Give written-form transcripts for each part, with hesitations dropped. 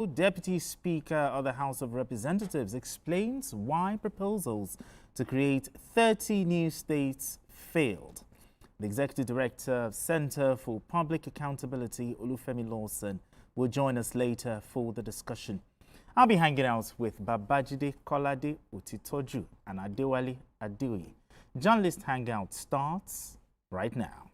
Deputy Speaker of the House of Representatives explains why proposals to create 30 new states failed. The Executive Director of Center for Public Accountability, Olufemi Lawson, will join us later for the discussion. I'll be hanging out with Babajide Kolade Utitoju and Adewale Adeboye. Journalist Hangout starts right now.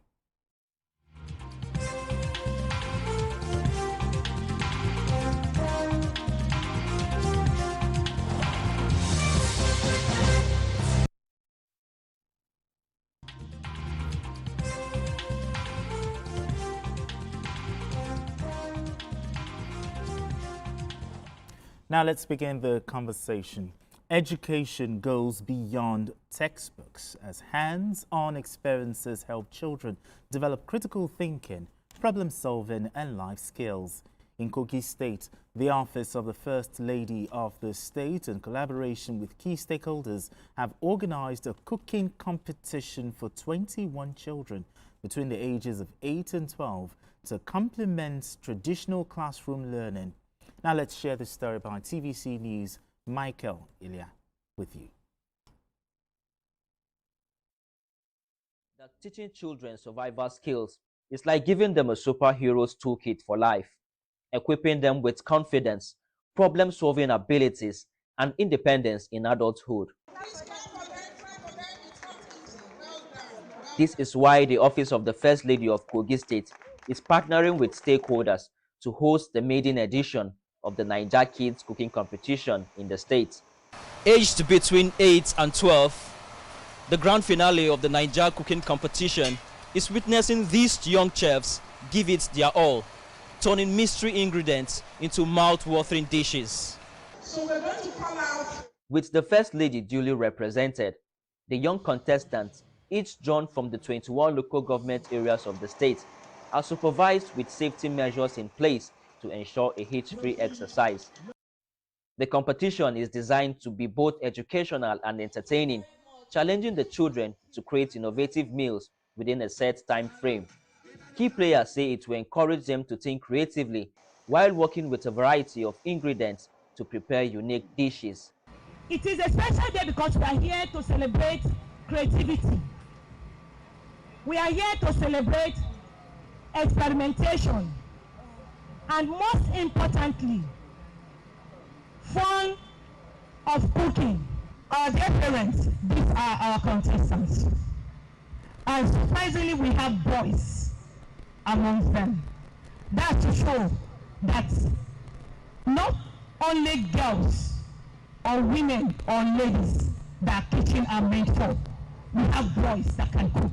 Now let's begin the conversation. Education goes beyond textbooks as hands-on experiences help children develop critical thinking, problem solving and life skills. In Kogi State, the Office of the First Lady of the state, in collaboration with key stakeholders, have organized a cooking competition for 21 children between the ages of 8 and 12 to complement traditional classroom learning. Now let's share this story by TVC News' Michael Ilya with you. That teaching children survival skills is like giving them a superhero's toolkit for life, equipping them with confidence, problem-solving abilities, and independence in adulthood. This is why the Office of the First Lady of Kogi State is partnering with stakeholders to host the maiden edition of the Naija Kids Cooking Competition in the state. Aged between 8 and 12, the grand finale of the Naija Cooking Competition is witnessing these young chefs give it their all, turning mystery ingredients into mouth-watering dishes. So we're going to come out. With the First Lady duly represented, the young contestants, each drawn from the 21 local government areas of the state, are supervised with safety measures in place to ensure a hitch-free exercise. The competition is designed to be both educational and entertaining, challenging the children to create innovative meals within a set time frame. Key players say it will encourage them to think creatively while working with a variety of ingredients to prepare unique dishes. It is a special day because we are here to celebrate creativity. We are here to celebrate experimentation. And most importantly, fun of cooking. Our dear parents, these are our contestants. And surprisingly, we have boys among them. That's to show that not only girls or women or ladies that kitchen are made for. We have boys that can cook.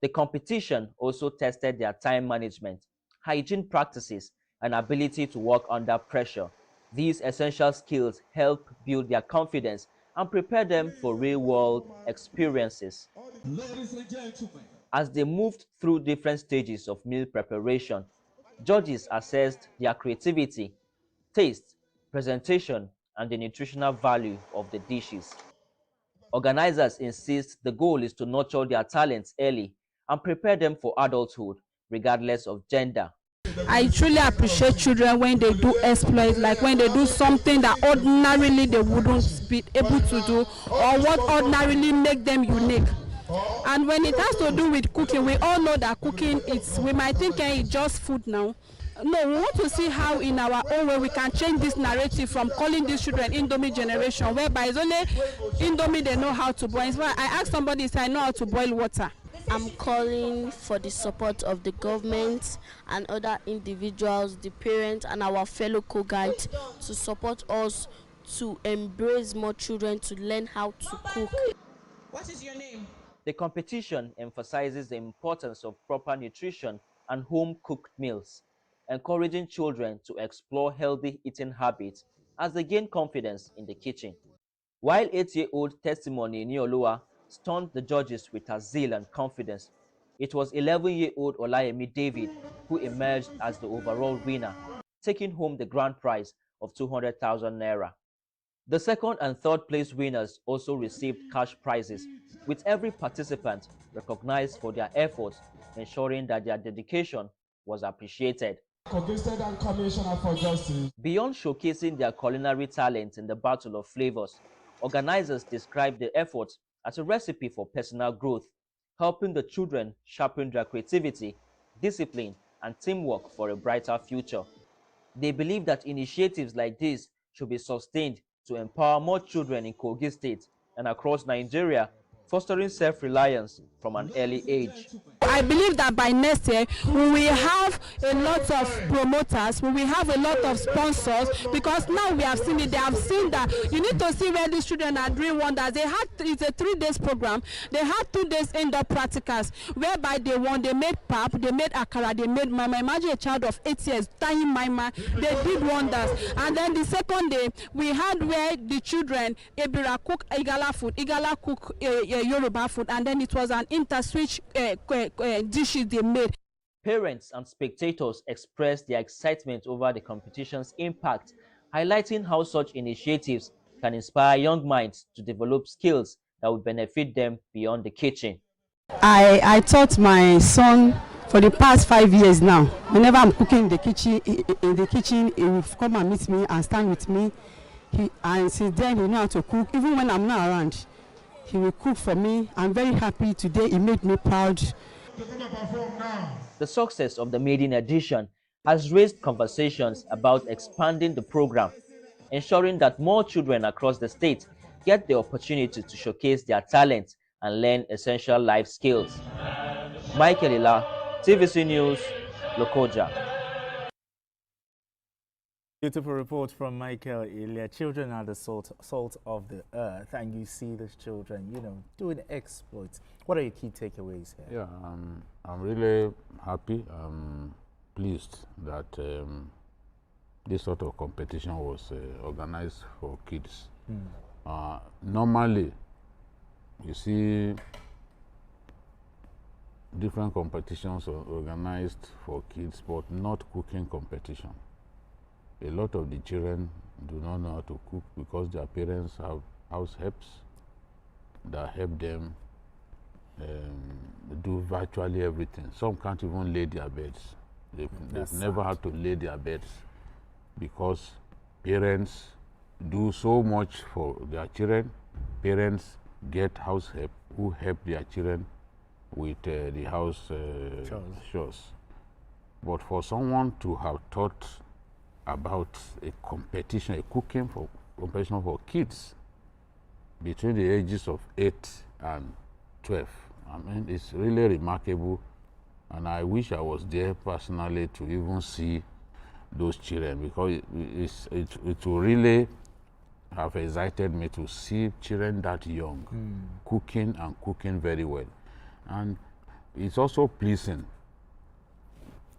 The competition also tested their time management, hygiene practices, and ability to work under pressure. These essential skills help build their confidence and prepare them for real-world experiences. Ladies and gentlemen, as they moved through different stages of meal preparation, judges assessed their creativity, taste, presentation, and the nutritional value of the dishes. Organizers insist the goal is to nurture their talents early and prepare them for adulthood, regardless of gender. I truly appreciate children when they do exploit, like when they do something that ordinarily they wouldn't be able to do, or what ordinarily make them unique. And when it has to do with cooking, we all know that cooking we might think it's just food now. No, we want to see how in our own way we can change this narrative from calling these children Indomie generation, whereby it's only Indomie they know how to boil. I asked somebody if I know how to boil water. I'm calling for the support of the government and other individuals, the parents and our fellow co-guides to support us to embrace more children to learn how to cook. What is your name? The competition emphasizes the importance of proper nutrition and home-cooked meals, encouraging children to explore healthy eating habits as they gain confidence in the kitchen. While 8-year-old Testimony Niolua stunned the judges with her zeal and confidence, it was 11-year-old Olayemi David who emerged as the overall winner, taking home the grand prize of 200,000 naira. The second and third place winners also received cash prizes, with every participant recognized for their efforts, ensuring that their dedication was appreciated. Convicted and Commissioner for Justice. Beyond showcasing their culinary talent in the battle of flavors, organizers describe the effort as a recipe for personal growth, helping the children sharpen their creativity, discipline, and teamwork for a brighter future. They believe that initiatives like this should be sustained to empower more children in Kogi State and across Nigeria, fostering self-reliance from an early age. I believe that by next year we will have a lot of promoters, we will have a lot of sponsors, because now we have seen it. They have seen that you need to see where these children are doing wonders. It's a 3 days program. They had 2 days indoor practicals whereby they made pap, they made akara, they made mama. Imagine a child of 8 years tying mama. They did wonders. And then the second day we had where the children Ebira cook Igala food, Igala cook Yoruba food, and then it was an interswitch dishes they made. Parents and spectators expressed their excitement over the competition's impact, highlighting how such initiatives can inspire young minds to develop skills that will benefit them beyond the kitchen. I taught my son for the past 5 years now. Whenever I'm cooking in the kitchen, he will come and meet me and stand with me. And since then, he knows how to cook. Even when I'm not around, he will cook for me. I'm very happy today. He made me proud. The success of the maiden edition has raised conversations about expanding the program, ensuring that more children across the state get the opportunity to showcase their talents and learn essential life skills. Michael Ila, TVC News, Lokoja. Beautiful report from Michael Ilya. Children are the salt of the earth, and you see these children, doing exploits. What are your key takeaways here? Yeah, I'm really happy. I'm pleased that this sort of competition was organized for kids. Normally, you see different competitions organized for kids, but not cooking competition. A lot of the children do not know how to cook because their parents have house helps that help them do virtually everything. Some can't even lay their beds. They've never had to lay their beds because parents do so much for their children. Parents get house help who help their children with the house chores. But for someone to have taught about a competition, a cooking competition for kids between the ages of 8 and 12. I mean, it's really remarkable, and I wish I was there personally to even see those children, because it will really have excited me to see children that young cooking very well. And it's also pleasing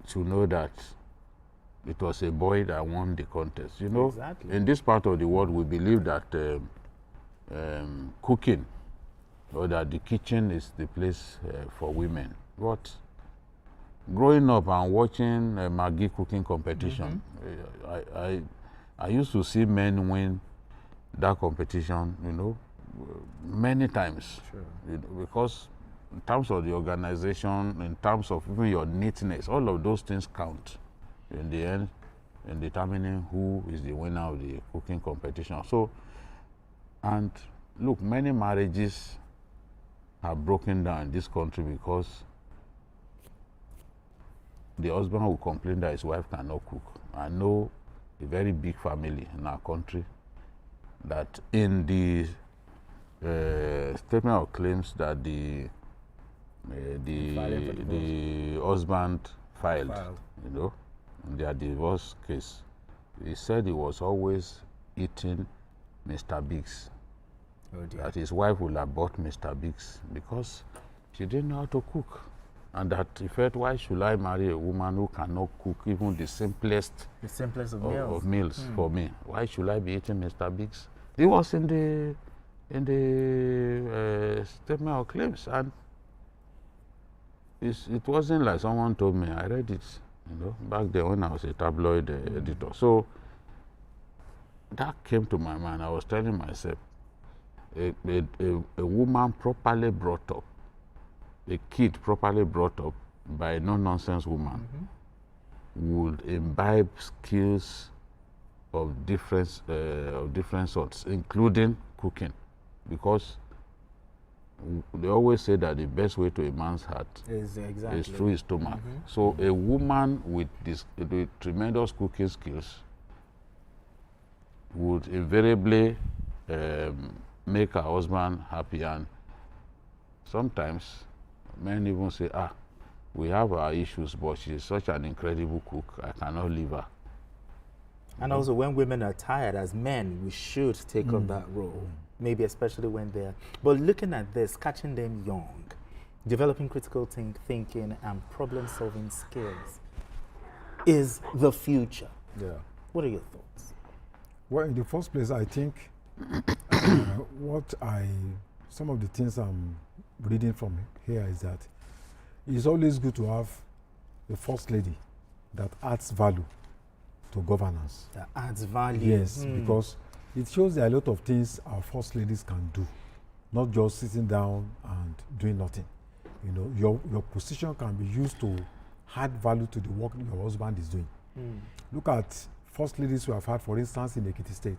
to know that it was a boy that won the contest. Exactly. In this part of the world, we believe that cooking, or that the kitchen is the place for women. But growing up and watching Maggi cooking competition, I used to see men win that competition, many times. Sure. Because in terms of the organization, in terms of even your neatness, all of those things count in the end in determining who is the winner of the cooking competition. So, and look, many marriages have broken down in this country because the husband will complain that his wife cannot cook. I know a very big family in our country that in the statement of claims that the husband filed, in their divorce case, he said he was always eating Mr. Biggs. Oh dear. That his wife would have bought Mr. Biggs because she didn't know how to cook. And that he felt, why should I marry a woman who cannot cook even the simplest of meals for me? Why should I be eating Mr. Biggs? It was in the statement of claims, and it wasn't like someone told me. I read it, back then when I was a tabloid editor. So that came to my mind. I was telling myself, a woman properly brought up, a kid properly brought up by a no-nonsense woman would imbibe skills of different sorts, including cooking, because they always say that the best way to a man's heart is through his stomach. So a woman with tremendous cooking skills would invariably make her husband happy, and sometimes men even say, we have our issues, but she's such an incredible cook, I cannot leave her. And also, when women are tired, as men, we should take up that role, maybe especially when they're... But looking at this, catching them young, developing critical thinking and problem-solving skills is the future. Yeah. What are your thoughts? Well, in the first place, I think some of the things I'm reading from here is that it's always good to have a first lady that adds value to governance. That adds value. Yes, because it shows there are a lot of things our first ladies can do, not just sitting down and doing nothing. You know, your position can be used to add value to the work your husband is doing. Look at first ladies we have had, for instance, in Ekiti State.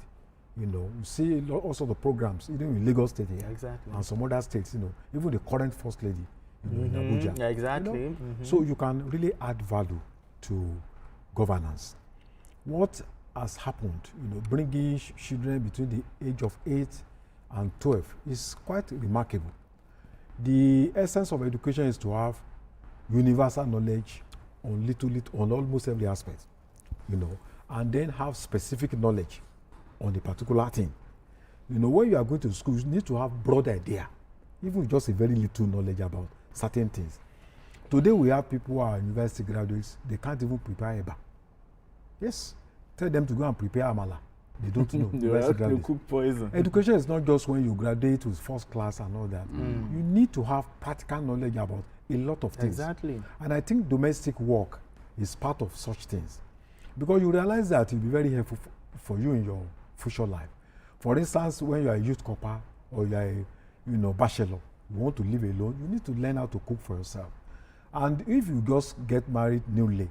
You know, you see also the programs, even in Lagos State here, and some other states. You know, even the current first lady, in Abuja. Yeah, exactly. You know? So you can really add value to governance. What has happened, you know, bringing children between the age of 8 and 12 is quite remarkable. The essence of education is to have universal knowledge on on almost every aspect, you know, and then have specific knowledge on the particular thing. You know, when you are going to school, you need to have broad idea, even just a very little knowledge about certain things. Today we have people who are university graduates, they can't even prepare EBA. Yes, tell them to go and prepare amala. They don't know. They cook poison. Education is not just when you graduate with first class and all that. You need to have practical knowledge about a lot of things. Exactly. And I think domestic work is part of such things, because you realize that it will be very helpful for you in your future life. For instance, when you are a youth corper or you are a bachelor, you want to live alone, you need to learn how to cook for yourself. And if you just get married newly,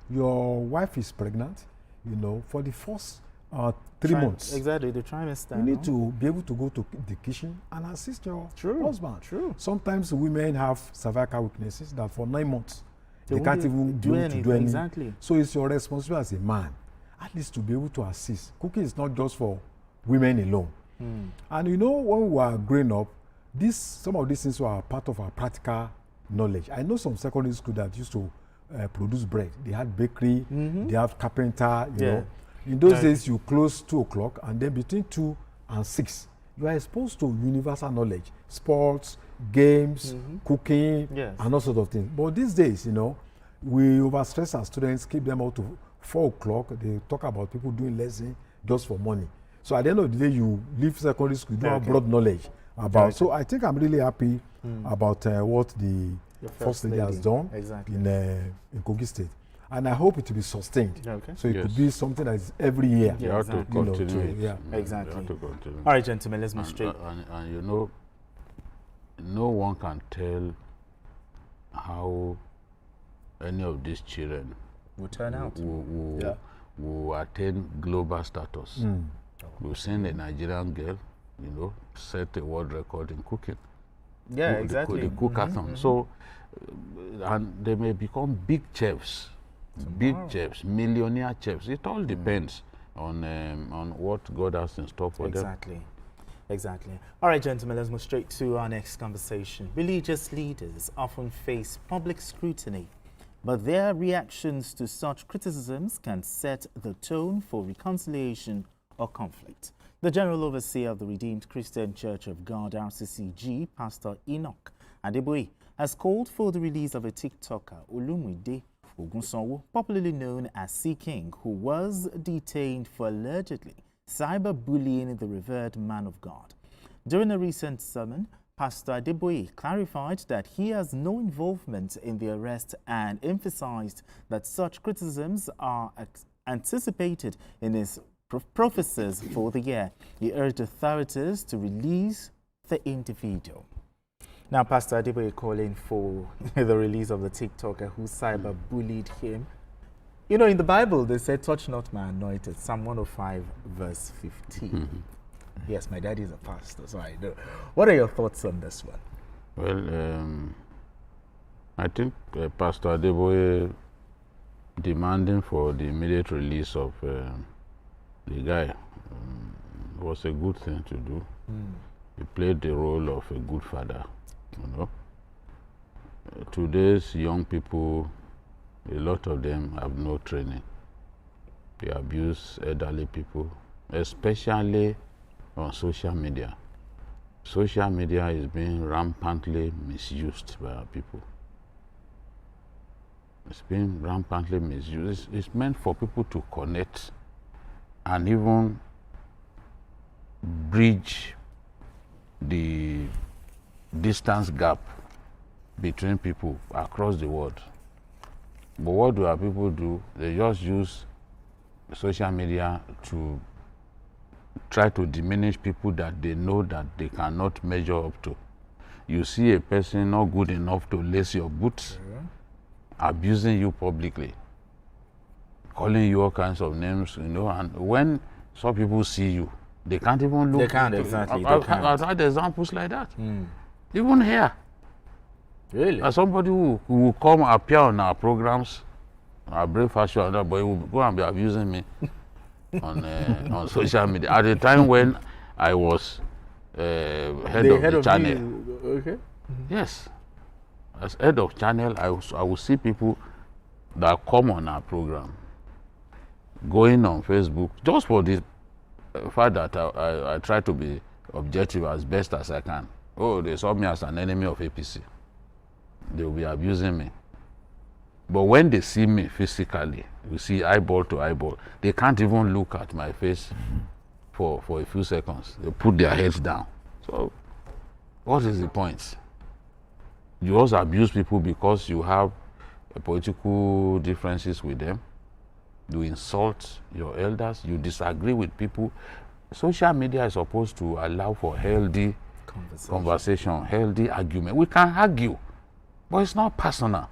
your wife is pregnant, you know, for the first 3 months. Exactly, the trimester. You need to be able to go to the kitchen and assist your husband. True. Sometimes women have cervical weaknesses that for 9 months, they can't even do anything. Exactly. So it's your responsibility as a man, at least to be able to assist. Cooking is not just for women alone. And you know, when we were growing up, some of these things were part of our practical knowledge. I know some secondary school that used to produce bread. They had bakery, they have carpenter, you know. In those days, you close 2 o'clock, and then between 2 and 6, you are exposed to universal knowledge, sports, games, cooking, and all sorts of things. But these days, you know, we overstress our students, keep them out to 4 o'clock. They talk about people doing lessons just for money. So at the end of the day, you leave secondary school, you don't have broad knowledge about. So I think I'm really happy about what the first lady has done in Kogi State. And I hope it will be sustained. So it could be something that is every year. You have to continue. Exactly. You have to continue. All right, gentlemen, let's move straight. And you know, no one can tell how any of these children will turn out. Will attain global status. We've seen a Nigerian girl, you know, set a world record in cooking. Yeah, exactly. The cookathon. So, and they may become big chefs. Big chefs, millionaire chefs. It all depends on what God has in store for them. Exactly. All right, gentlemen, let's move straight to our next conversation. Religious leaders often face public scrutiny, but their reactions to such criticisms can set the tone for reconciliation or conflict. The General Overseer of the Redeemed Christian Church of God, RCCG, Pastor Enoch Adeboye, has called for the release of a TikToker, Olumide Ogunsanwo, popularly known as C. King, who was detained for allegedly cyberbullying the revered man of God. During a recent sermon, Pastor Adeboye clarified that he has no involvement in the arrest and emphasized that such criticisms are anticipated in his prophecies for the year. He urged authorities to release the individual. Now, Pastor Adeboye calling for the release of the TikToker who cyberbullied him. You know, in the Bible, they say, touch not my anointed. Psalm 105, verse 15. Yes, my daddy is a pastor, so I know. What are your thoughts on this one? Well, I think Pastor Adeboye demanding for the immediate release of the guy was a good thing to do. He played the role of a good father, you know. Today's young people, a lot of them have no training. They abuse elderly people, especially on social media. Social media is being rampantly misused by our people. It's being rampantly misused. It's meant for people to connect and even bridge the distance gap between people across the world. But what do our people do? They just use social media to try to diminish people that they know that they cannot measure up to. You see a person not good enough to lace your boots, abusing you publicly, calling you all kinds of names, you know, and when some people see you, they can't even look. They can't, exactly. I've had examples like that. Even here. Really? As somebody who will come appear on our programs, our breakfast show, but he will go and be abusing me on social media. At the time when I was head of the channel. Okay. Yes. As head of channel, I will see people that come on our program, going on Facebook, just for the fact that I try to be objective as best as I can. Oh, they saw me as an enemy of APC. They will be abusing me. But when they see me physically, you see eyeball to eyeball, they can't even look at my face for a few seconds. They put their heads down. So what is the point? You also abuse people because you have political differences with them. You insult your elders. You disagree with people. Social media is supposed to allow for healthy conversation, healthy argument. We can argue, but it's not personal.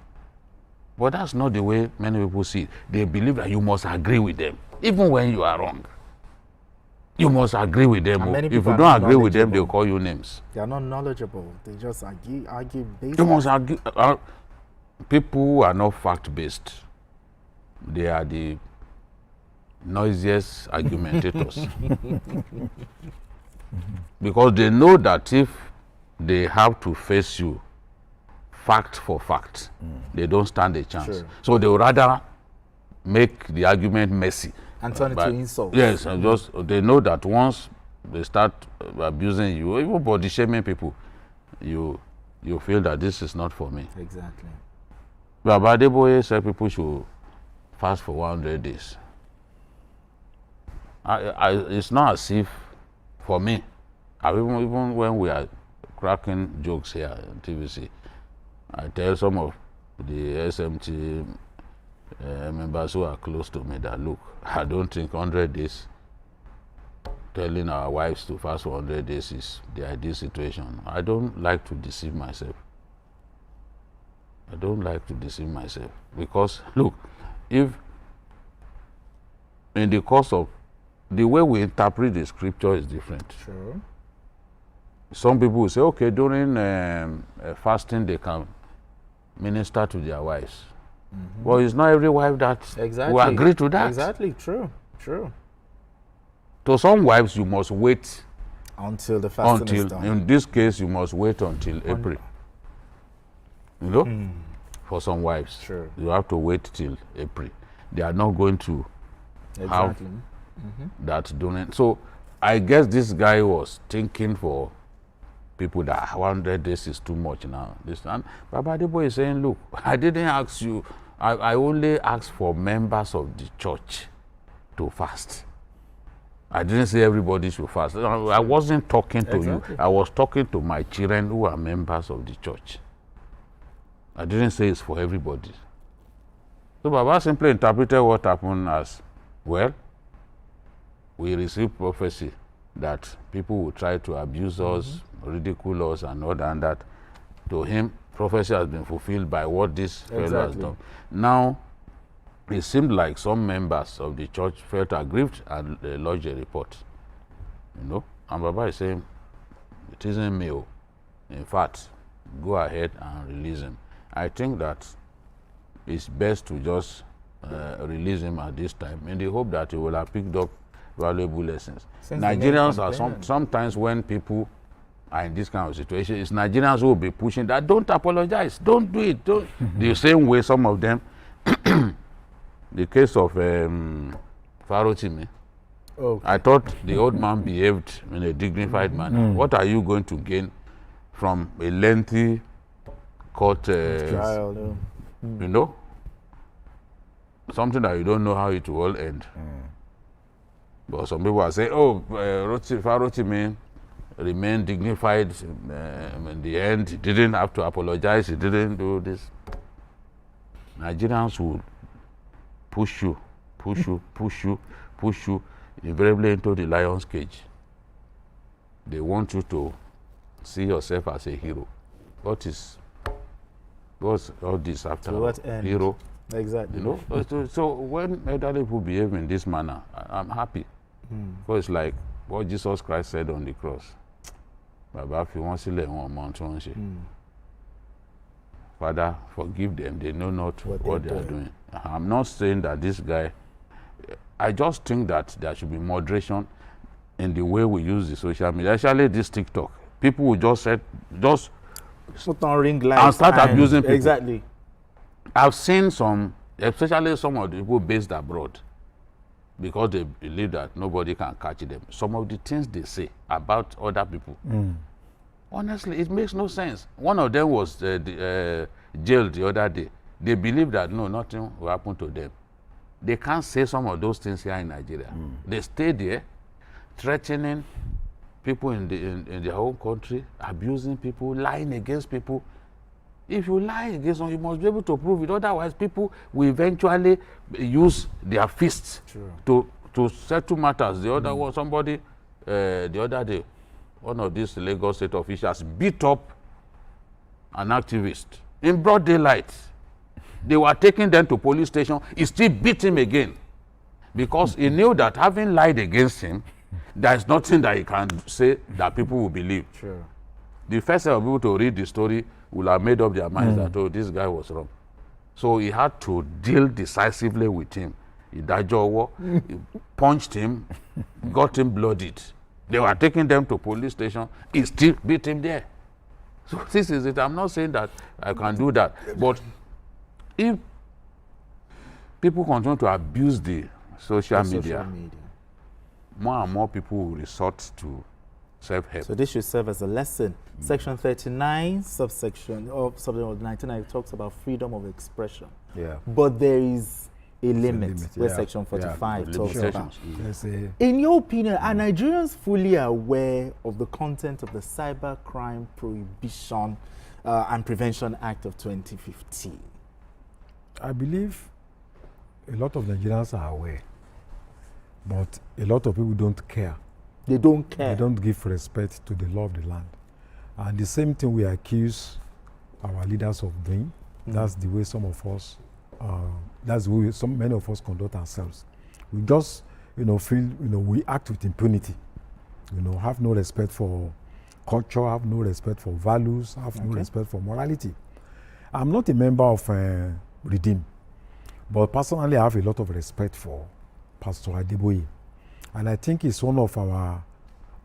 But that's not the way many people see it. They believe that you must agree with them, even when you are wrong. You must agree with them. If you don't agree with them, they'll call you names. They are not knowledgeable. They just argue based. You must argue. People who are not fact-based, they are the noisiest argumentators. Because they know that if they have to face you fact for fact, they don't stand a chance. Sure. So they would rather make the argument messy. And turn it to insult. Yes, and just they know that once they start abusing you, even body shaming people, you feel that this is not for me. Exactly. But Adeboye said people should fast for 100 days. It's not as if, for me, even when we are cracking jokes here on TVC, I tell some of the SMT members who are close to me that, look, I don't think 100 days, telling our wives to fast for 100 days is the ideal situation. I don't like to deceive myself. I don't like to deceive myself. Because, look, if in the course of the way we interpret the scripture is different. Sure. Some people will say, okay, during fasting they can minister to their wives. Well, it's not every wife that will agree to that. Exactly, true, true. To some wives, you must wait until the fasting is done. In this case, you must wait until April. You know, for some wives, sure, you have to wait till April. They are not going to have that doing. So I guess this guy was thinking for people that 100 days is too much now. This and Baba Adeboye is saying, look, I didn't ask you. I only asked for members of the church to fast. I didn't say everybody should fast. I wasn't talking to you. I was talking to my children who are members of the church. I didn't say it's for everybody. So Baba simply interpreted what happened as, well, we received prophecy that people will try to abuse us, ridicule us, and all that, and that. To him, prophecy has been fulfilled by what this fellow has done. Now, it seemed like some members of the church felt aggrieved and lodged a report. You know, and Baba is saying, it isn't me. In fact, go ahead and release him. I think that it's best to just release him at this time in the hope that he will have picked up valuable lessons. Since Nigerians are sometimes when people are in this kind of situation, it's Nigerians who will be pushing that, don't apologize, don't do it. Don't. The same way some of them, the case of Farotimi, okay. I thought the old man behaved in a dignified manner. What are you going to gain from a lengthy court trial? You know, something that you don't know how it will end. But some people are saying, oh, Farotimi remained dignified in the end. He didn't have to apologize. He didn't do this. Nigerians will push you, invariably into the lion's cage. They want you to see yourself as a hero. What's all this after all? Hero? Exactly. You know? So when elderly people behave in this manner, I'm happy. Because it's like what Jesus Christ said on the cross. Baba, if you want to let one amount to Father, forgive them. They know not what they are doing. I'm not saying that this guy, I just think that there should be moderation in the way we use the social media, especially this TikTok. People will just put on ring lights and start abusing people. Exactly. I've seen some, especially some of the people based abroad, because they believe that nobody can catch them. Some of the things they say about other people, honestly, it makes no sense. One of them was jailed the other day. They believe that no, nothing will happen to them. They can't say some of those things here in Nigeria. They stay there, threatening people in their own country, abusing people, lying against people. If you lie against them, you must be able to prove it. Otherwise, people will eventually use their fists to settle matters. The other one, somebody, the other day, one of these Lagos state officials beat up an activist in broad daylight. They were taking them to police station. He still beat him again because he knew that having lied against him, there is nothing that he can say that people will believe. Sure. The first set of people to read the story will have made up their minds that, oh, this guy was wrong. So he had to deal decisively with him. He punched him, got him bloodied. They were taking them to police station. He still beat him there. So this is it. I'm not saying that I can do that. But if people continue to abuse the social media, more and more people will resort to self-help. So this should serve as a lesson. Section 39, subsection of 19, talks about freedom of expression. Yeah. But there is a limit where Section 45 talks about. In your opinion, are Nigerians fully aware of the content of the Cybercrime Prohibition and Prevention Act of 2015? I believe a lot of Nigerians are aware, but a lot of people don't care. They don't care. They don't give respect to the law of the land. And the same thing we accuse our leaders of doing. That's the way some of us, that's the way many of us conduct ourselves. We just, feel, we act with impunity. Have no respect for culture, have no respect for values, have no respect for morality. I'm not a member of Redeem, but personally I have a lot of respect for Pastor Adeboye. And I think he's one of our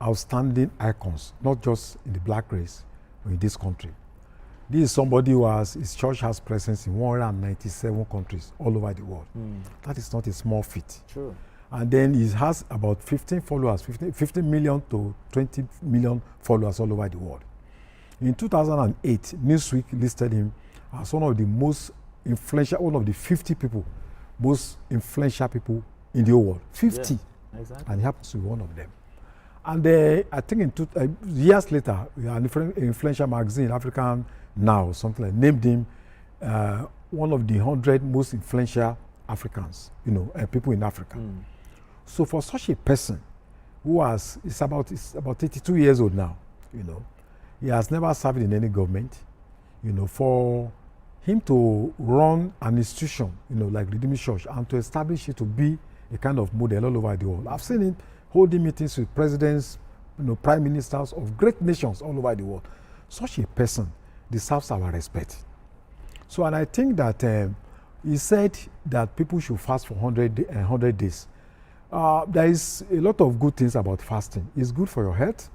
outstanding icons, not just in the black race, but in this country. This is somebody who his church has presence in 197 countries all over the world. That is not a small feat. True. And then he has about 15 followers, 15 million to 20 million followers all over the world. In 2008, Newsweek listed him as one of the most influential, one of the 50 people, most influential people in the whole world. 50. Yeah, exactly. And he happens to be one of them. And I think years later, an influential magazine, African Now, something like, named him one of the 100 most influential Africans, people in Africa. So for such a person who is about 82 years old now, he has never served in any government, for him to run an institution, like Redeeming Church, and to establish it to be a kind of model all over the world. I've seen him holding meetings with presidents, prime ministers of great nations all over the world. Such a person deserves our respect. So, and I think that he said that people should fast for 100 days. There is a lot of good things about fasting. It's good for your health.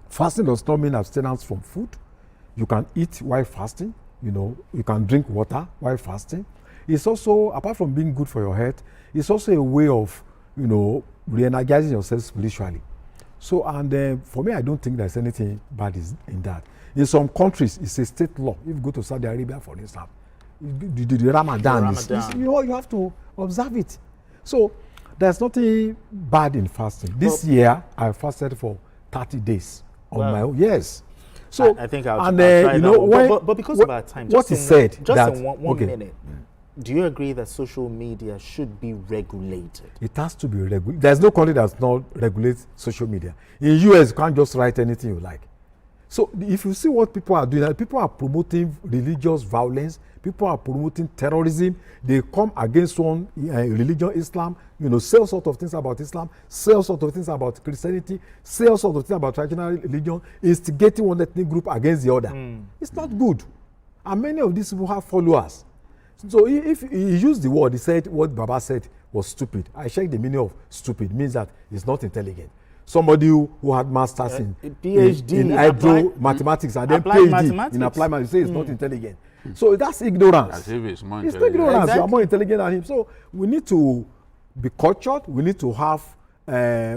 Fasting does not mean abstinence from food. You can eat while fasting. You can drink water while fasting. It's also, apart from being good for your health, it's also a way of, re-energizing yourself spiritually. So, and for me, I don't think there's anything bad in that. In some countries, it's a state law. If you go to Saudi Arabia, for instance, the Ramadan. You have to observe it. So, there's nothing bad in fasting. This year, I fasted for 30 days on my own. Yes. So I think I'll try that. But because of our time, what he said, just in one minute, do you agree that social media should be regulated? It has to be regulated. There's no country that's not regulates social media. In US, you can't just write anything you like. So if you see what people are doing, people are promoting religious violence. People are promoting terrorism. They come against one religion, Islam, say all sorts of things about Islam, say all sorts of things about Christianity, say all sorts of things about traditional religion, instigating one ethnic group against the other. It's not good. And many of these people have followers. So if he used the word, he said what Baba said was stupid. I checked the meaning of stupid. It means that it's not intelligent. Somebody who had masters in PhD in hydro mathematics and then PhD in applied mathematics, say it's not intelligent. So that's ignorance. As if it's more It's intelligent. ignorance. Exactly. You are more intelligent than him. So we need to be cultured. We need to have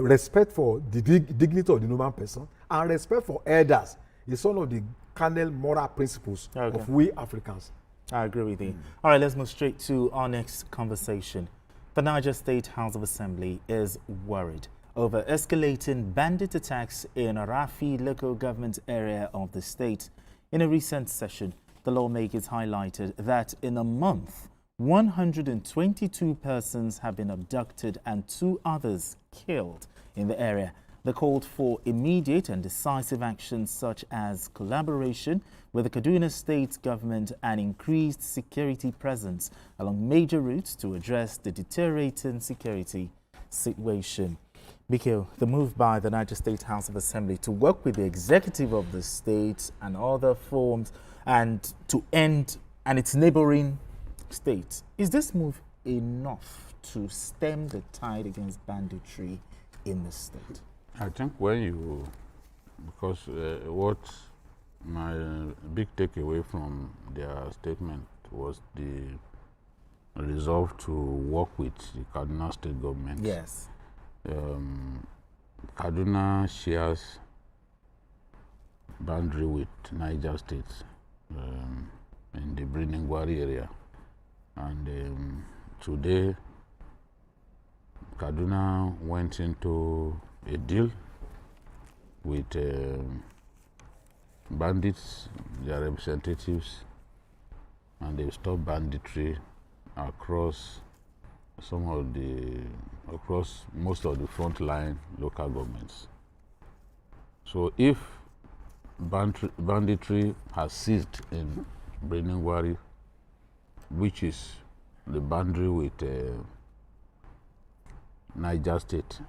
respect for the dignity of the human person and respect for elders. It's one of the cardinal moral principles of we Africans. I agree with you. All right, let's move straight to our next conversation. The Niger State House of Assembly is worried over escalating bandit attacks in a Rafi local government area of the state. In a recent session, the lawmakers highlighted that in a month, 122 persons have been abducted and 2 others killed in the area. They called for immediate and decisive action such as collaboration with the Kaduna State government and increased security presence along major routes to address the deteriorating security situation. Bikio, the move by the Niger State House of Assembly to work with the executive of the state and other forms and to end and its neighboring states, is this move enough to stem the tide against banditry in the state? I think because what my big takeaway from their statement was the resolve to work with the Kaduna State government. Yes. Kaduna shares boundary with Niger State in the Briningwari area, and today Kaduna went into a deal with bandits, their representatives, and they stopped banditry across most of the frontline local governments. So if banditry has ceased in Briningwari, which is the boundary with Niger State,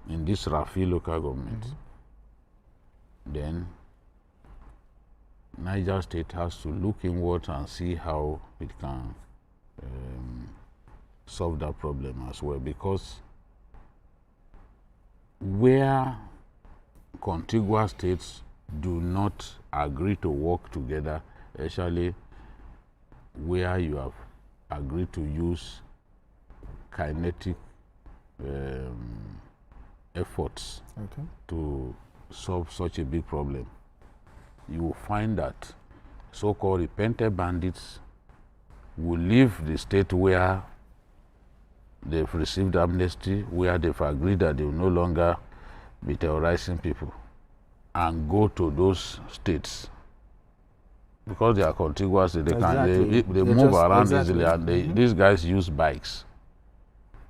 in this Rafi local government, then Niger State has to look inward and see how it can solve that problem as well, because where contiguous states do not agree to work together, especially where you have agreed to use kinetic efforts to solve such a big problem, you will find that so-called repentant bandits will leave the state where they've received amnesty, where they've agreed that they will no longer be terrorizing people, and go to those states because they are contiguous. They move around easily, and these guys use bikes.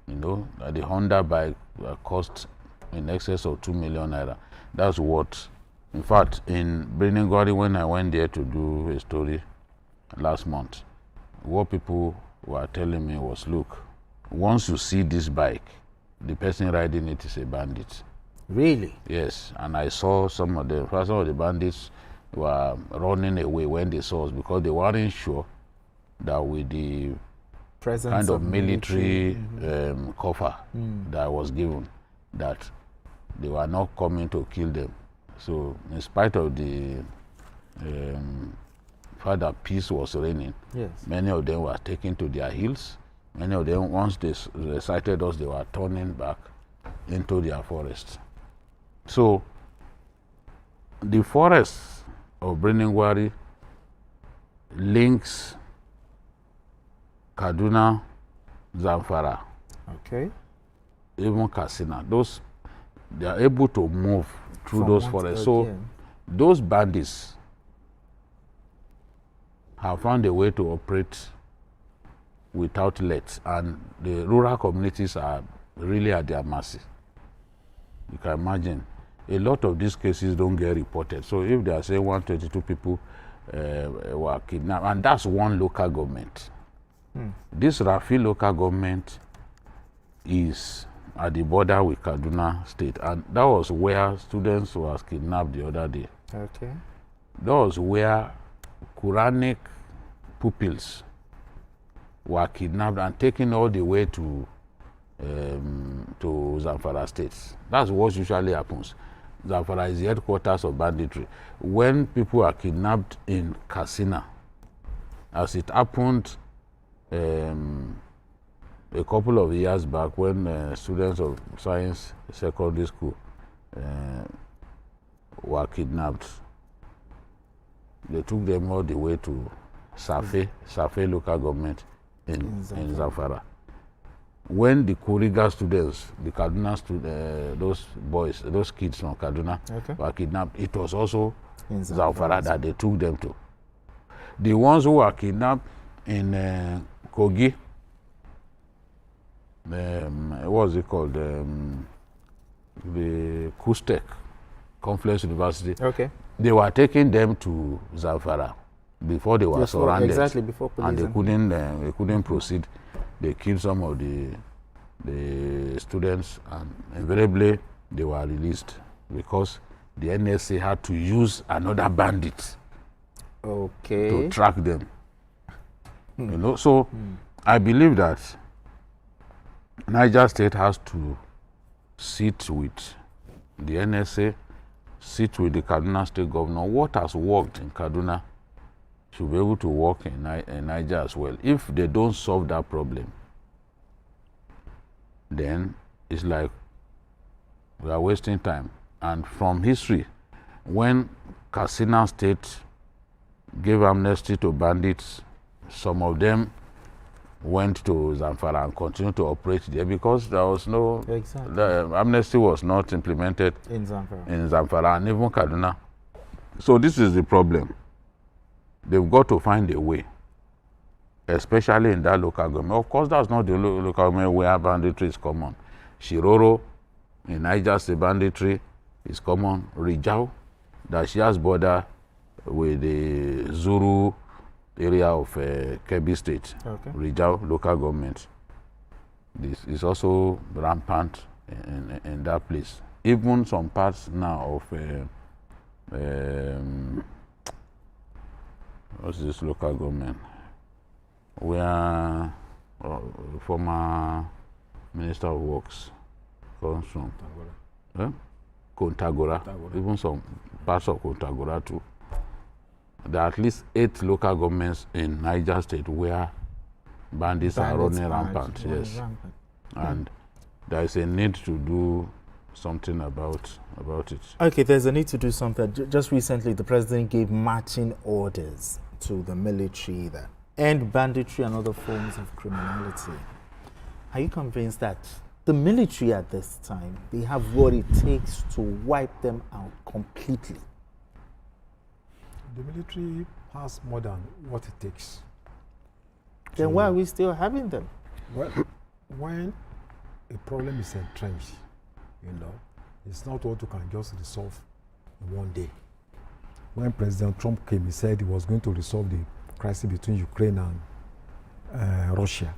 The Honda bike cost in excess of 2 million naira. That's what, in fact, in Briningwari, when I went there to do a story, last month. What people were telling me was, look, once you see this bike, the person riding it is a bandit. Really? Yes, and I saw some of the bandits were running away when they saw us because they weren't sure that with the Presence kind of military cover that was given, that they were not coming to kill them. So in spite of the fact that peace was reigning, yes, many of them were taken to their heels. Many of them, once they sighted us, they were turning back into their forest. So the forest of Breningwari links Kaduna, Zamfara, okay, even Katsina. Those, they are able to move through From those one forests. to So again. those bandits have found a way to operate without let, and the rural communities are really at their mercy. You can imagine, a lot of these cases don't get reported. So if they are saying 122 people were kidnapped, and that's one local government. This Rafi local government is at the border with Kaduna State, and that was where students were kidnapped the other day. okay, That was where Quranic pupils were kidnapped and taken all the way to Zamfara State. That's what usually happens. Zamfara is the headquarters of banditry. When people are kidnapped in Katsina, as it happened a couple of years back when students of science secondary school were kidnapped, they took them all the way to Safe local government in Zamfara. When the Kuriga students, the Kaduna students, those boys, those kids from Kaduna were kidnapped, it was also in Zamfara that they took them to. The ones who were kidnapped in Kogi, what was it called? The Kustek, Confluence University. okay. They were taking them to Zamfara before they were surrounded. Exactly, before police. And they couldn't proceed. They killed some of the students, and invariably they were released because the NSA had to use another bandit to track them. You know, so I believe that Niger State has to sit with the NSA, sit with the Kaduna State governor. What has worked in Kaduna should be able to work in Niger as well. If they don't solve that problem, then it's like we are wasting time. And from history, when Katsina State gave amnesty to bandits, some of them went to Zamfara and continued to operate there because there was no the amnesty was not implemented in Zamfara. And even Kaduna. So this is the problem. They've got to find a way, especially in that local government. Of course, that's not the local government where banditry is common. Shiroro in Niger State banditry is common. Rijau, that shares border with the Zuru area of Kebbi State. Rijau local government. This is also rampant in that place. Even some parts now of what's this local government? Where former Minister of Works comes from. Kontagora. Even some parts of Kontagora too. There are at least 8 local governments in Niger State where bandits are running rampant. Yes. And there is a need to do something about it. Okay, there's a need to do something. Just recently, the president gave marching orders to the military that end banditry and other forms of criminality. Are you convinced that the military at this time, they have what it takes to wipe them out completely? The military has more than what it takes. Then why are we still having them? Well, when a problem is entrenched, it's not what you can just resolve in one day. When President Trump came, he said he was going to resolve the crisis between Ukraine and Russia.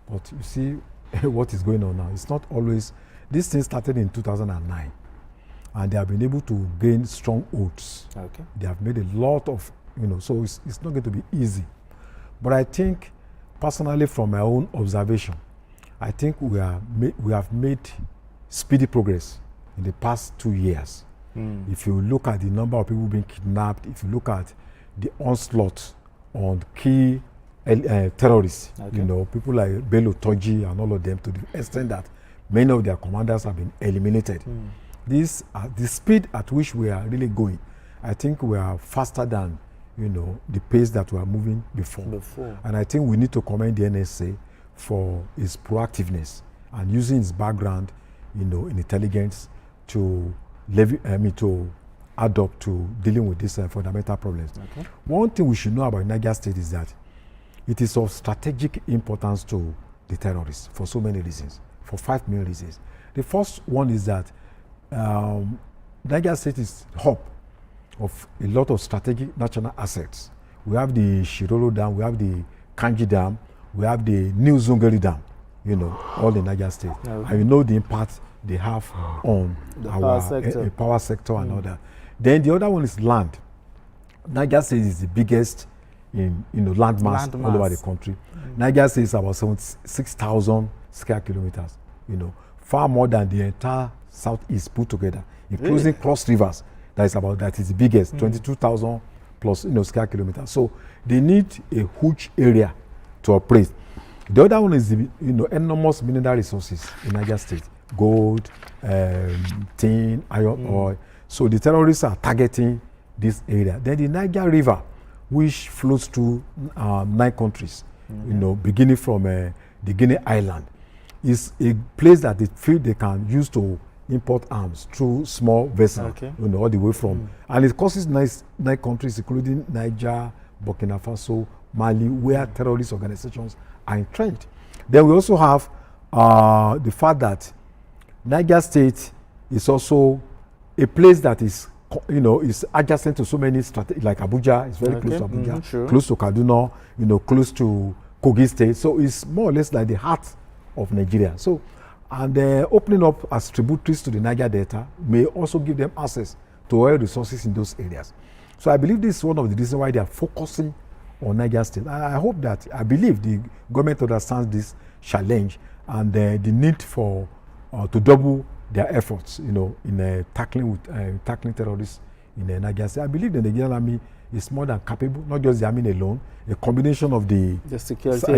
But you see what is going on now. It's not always, this thing started in 2009, and they have been able to gain strongholds. Okay. They have made a lot of, so it's not going to be easy. But I think, personally, from my own observation, I think we have made speedy progress in the past 2 years. If you look at the number of people being kidnapped, if you look at the onslaught on key terrorists, people like Bello Toji and all of them, to the extent that many of their commanders have been eliminated. The speed at which we are really going, I think we are faster than the pace that we are moving before. And I think we need to commend the NSA for its proactiveness and using its background, in intelligence to add up to dealing with these fundamental problems. Okay. One thing we should know about Niger State is that it is of strategic importance to the terrorists for so many reasons, for 5 main reasons. The first one is that Niger State is the hub of a lot of strategic national assets. We have the Shiroro Dam, we have the Kanji Dam, we have the New Zungeri Dam, all in Niger State. Okay. And the impact they have on our power sector and all that. Then the other one is land. Niger State is the biggest in landmass all over the country. Niger State is about 6,000 square kilometers, far more than the entire southeast put together, including Cross Rivers. That is the biggest, 22,000 plus square kilometers. So they need a huge area to operate. The other one is the enormous mineral resources in Niger State: gold, tin, iron ore. So the terrorists are targeting this area. Then the Niger River, which flows through 9 countries, beginning from the Guinea Island, is a place that they feel they can use to import arms through small vessels, all the way from, and it causes 9 countries, including Niger, Burkina Faso, Mali, where terrorist organizations are entrenched. Then we also have the fact that Niger State is also a place that is, is adjacent to so many like Abuja. It's very close to Abuja, close to Kaduna, close to Kogi State. So it's more or less like the heart of Nigeria. So, and opening up as tributaries to the Niger Delta may also give them access to oil resources in those areas. So I believe this is one of the reasons why they are focusing on Niger State. I believe the government understands this challenge and the need for to double their efforts, in tackling terrorists in Niger State. I believe the Nigerian army is more than capable, not just the army alone, a combination of the security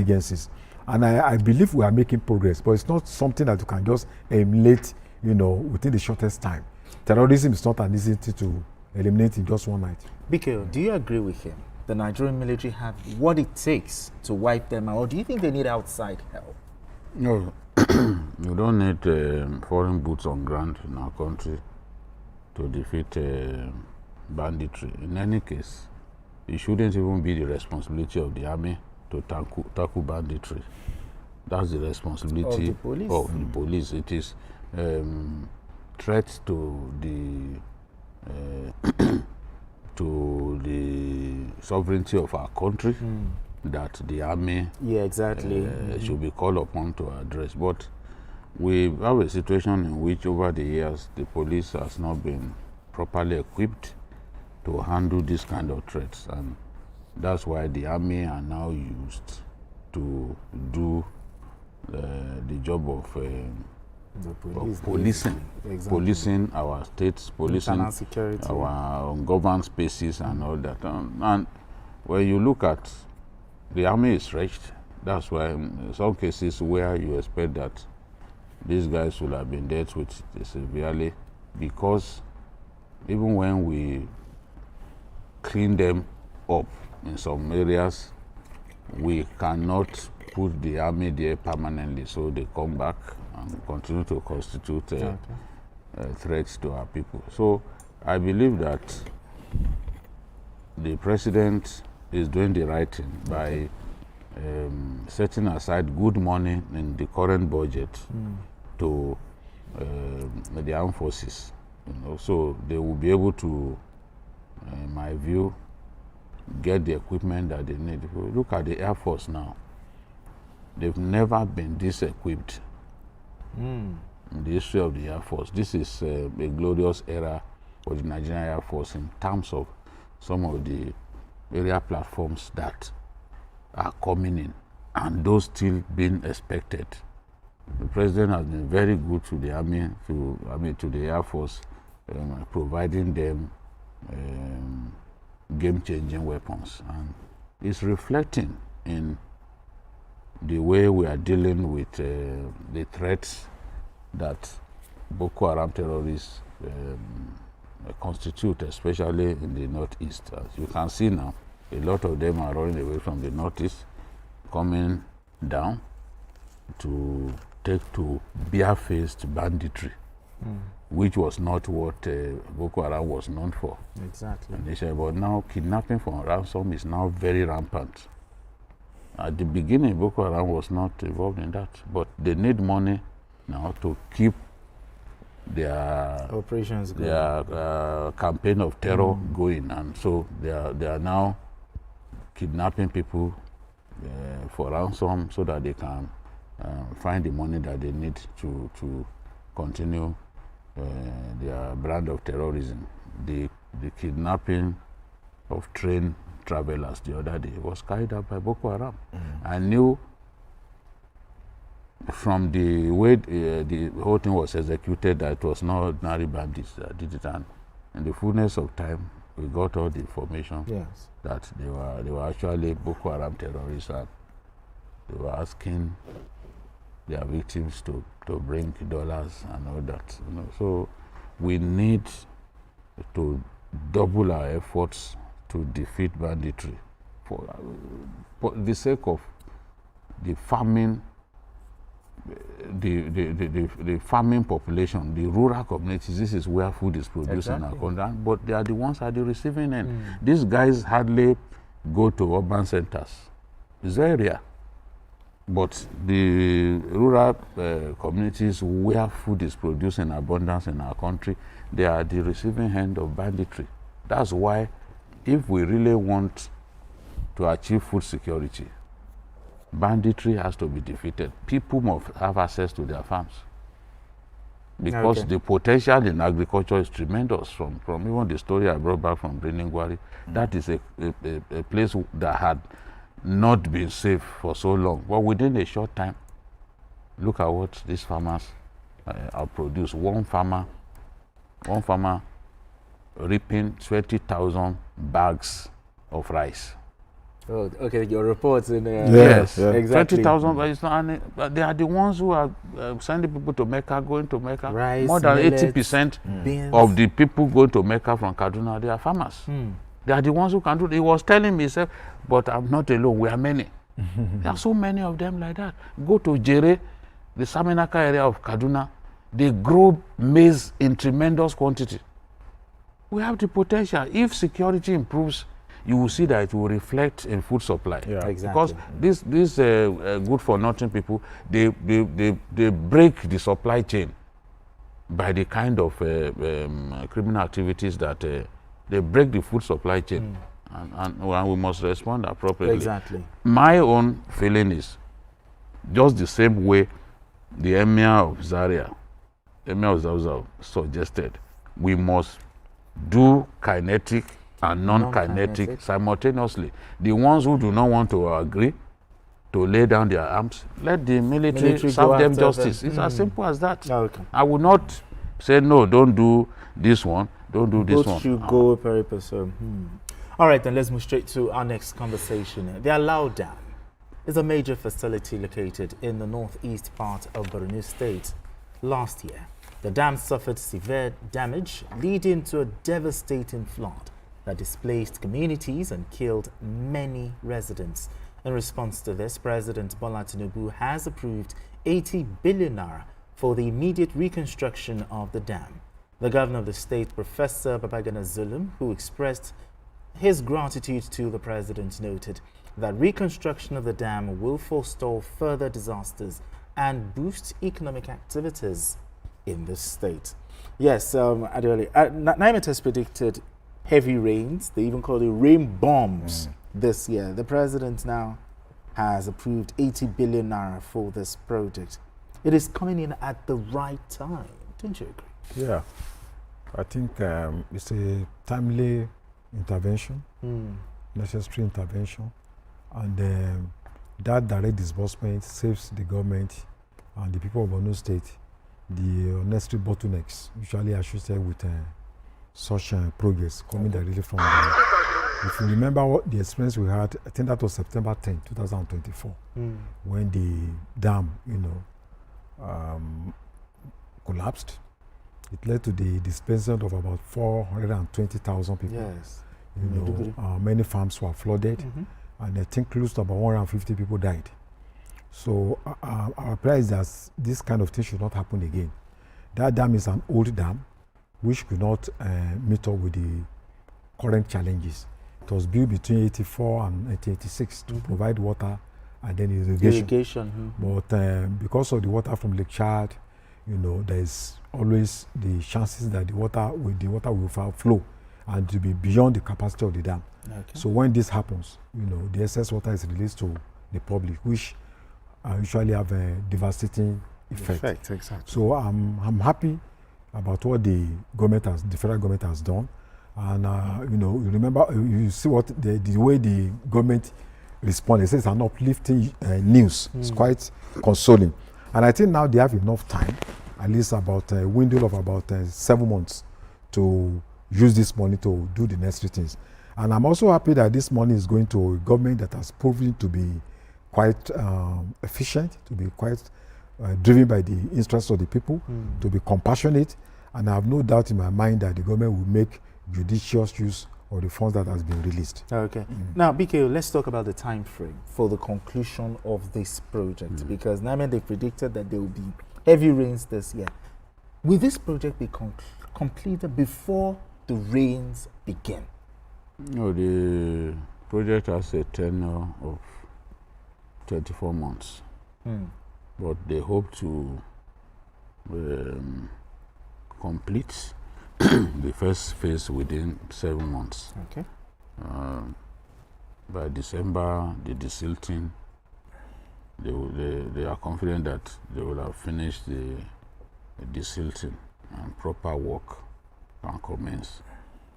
agencies. And I believe we are making progress, but it's not something that you can just emulate, within the shortest time. Terrorism is not an easy thing to eliminate in just one night. Biko, do you agree with him? The Nigerian military have what it takes to wipe them out, or do you think they need outside help? No, you don't need foreign boots on ground in our country to defeat banditry. In any case, it shouldn't even be the responsibility of the army to tackle banditry. That's the responsibility of the police. It is threat to the sovereignty of our country that the army should be called upon to address. But we have a situation in which over the years the police has not been properly equipped to handle this kind of threats, and that's why the army are now used to do the job of policing our states, policing our ungoverned spaces and all that. And when you look at the army is stretched, that's why in some cases where you expect that these guys will have been dealt with severely, because even when we clean them up in some areas, we cannot put the army there permanently, so they come back and continue to constitute threats to our people. So I believe that the president is doing the right thing by setting aside good money in the current budget to the armed forces, so they will be able to, in my view, get the equipment that they need. If you look at the Air Force now, they've never been this equipped in the history of the Air Force. This is a glorious era for the Nigerian Air Force in terms of some of the area platforms that are coming in and those still being expected. The president has been very good to the army, to the Air Force, providing them game-changing weapons, and it's reflecting in the way we are dealing with the threats that Boko Haram terrorists constitute, especially in the northeast. As you can see now, a lot of them are running away from the northeast, coming down to take to bare-faced banditry, which was not what Boko Haram was known for. Exactly. And they said, but now kidnapping for ransom is now very rampant. At the beginning, Boko Haram was not involved in that, but they need money now to keep their operations going, their campaign of terror going, and so they are now kidnapping people for ransom so that they can find the money that they need to continue their brand of terrorism. The kidnapping of train travelers the other day was carried out by Boko Haram. I knew from the way the whole thing was executed that it was not ordinary bandits that did it, and in the fullness of time we got all the information that they were actually Boko Haram terrorists, and they were asking their victims to bring dollars and all that. You know, so we need to double our efforts to defeat banditry for the sake of the farming, the farming population, the rural communities. This is where food is produced in our country, but they are the ones at the receiving end. These guys hardly go to urban centers. It's very rare. But the rural communities where food is produced in abundance in our country, they are the receiving end of banditry. That's why if we really want to achieve food security, banditry has to be defeated. People must have access to their farms, because the potential in agriculture is tremendous. From even the story I brought back from Briningwari, that is a place that had not been safe for so long. But within a short time, look at what these farmers have produced. One farmer reaping 20,000 bags of rice. Oh, okay, your reports in there. Yes, exactly. 20,000, but it's not, they are the ones who are sending people to Mecca, going to Mecca. Rice, more than millets, 80% of the people going to Mecca from Kaduna, they are farmers. They are the ones who can do it. He was telling me, sir, but I'm not alone, we are many. There are so many of them like that. Go to Jere, the Saminaka area of Kaduna, they grow maize in tremendous quantity. We have the potential. If security improves, you will see that it will reflect in food supply. Yeah, exactly. Because these good for nothing people, they break the supply chain by the kind of criminal activities that they break the food supply chain, and we must respond appropriately. Exactly. My own feeling is just the same way the Emir of Zaria, Emir of Zawzaw, suggested. We must do kinetic and non-kinetic simultaneously. The ones who do not want to agree to lay down their arms, let the military serve them justice. It's as simple as that. I will not say, no, don't do this one, don't do this one. Both should go very pursuit. All right, then let's move straight to our next conversation. The Alau Dam is a major facility located in the northeast part of Borno State. Last year, the dam suffered severe damage, leading to a devastating flood that displaced communities and killed many residents. In response to this, President Bola Tinubu has approved 80 billion naira for the immediate reconstruction of the dam. The governor of the state, Professor Babagana Zulum, who expressed his gratitude to the president, noted that reconstruction of the dam will forestall further disasters and boost economic activities in the state. Yes, Adeboye, NIMET has predicted heavy rains. They even call it rain bombs this year. The president now has approved 80 billion naira for this project. It is coming in at the right time. Don't you agree? Yeah. I think it's a timely intervention, necessary intervention, and that direct disbursement saves the government and the people of Borno State the unnecessary bottlenecks usually associated with such progress coming directly from the. If you remember what the experience we had, I think that was September 10, 2024, when the dam, collapsed. It led to the displacement of about 420,000 people. Yes. Many farms were flooded, and I think close to about 150 people died. So our prayer is that this kind of thing should not happen again. That dam is an old dam, which could not meet up with the current challenges. It was built between 84 and 1986 to provide water and then irrigation. But because of the water from Lake Chad, there is always the chances that the water will flow and to be beyond the capacity of the dam. Okay. So when this happens, the excess water is released to the public, which usually have a devastating effect. Exactly. So I'm happy about what the federal government has done. And you remember, you see what the way the government responded. It says an uplifting news. It's quite consoling. And I think now they have enough time, at least about a window of about 7 months, to use this money to do the necessary things. And I'm also happy that this money is going to a government that has proven to be quite efficient, to be quite driven by the interests of the people, to be compassionate. And I have no doubt in my mind that the government will make judicious use of the funds that has been released. Okay. Now, BKO, let's talk about the time frame for the conclusion of this project, because they predicted that there will be heavy rains this year. Will this project be completed before the rains begin? No, the project has a tenure of 24 months, but they hope to complete the first phase within 7 months. Okay. By December, the desilting, they are confident that they will have finished the desilting and proper work can commence.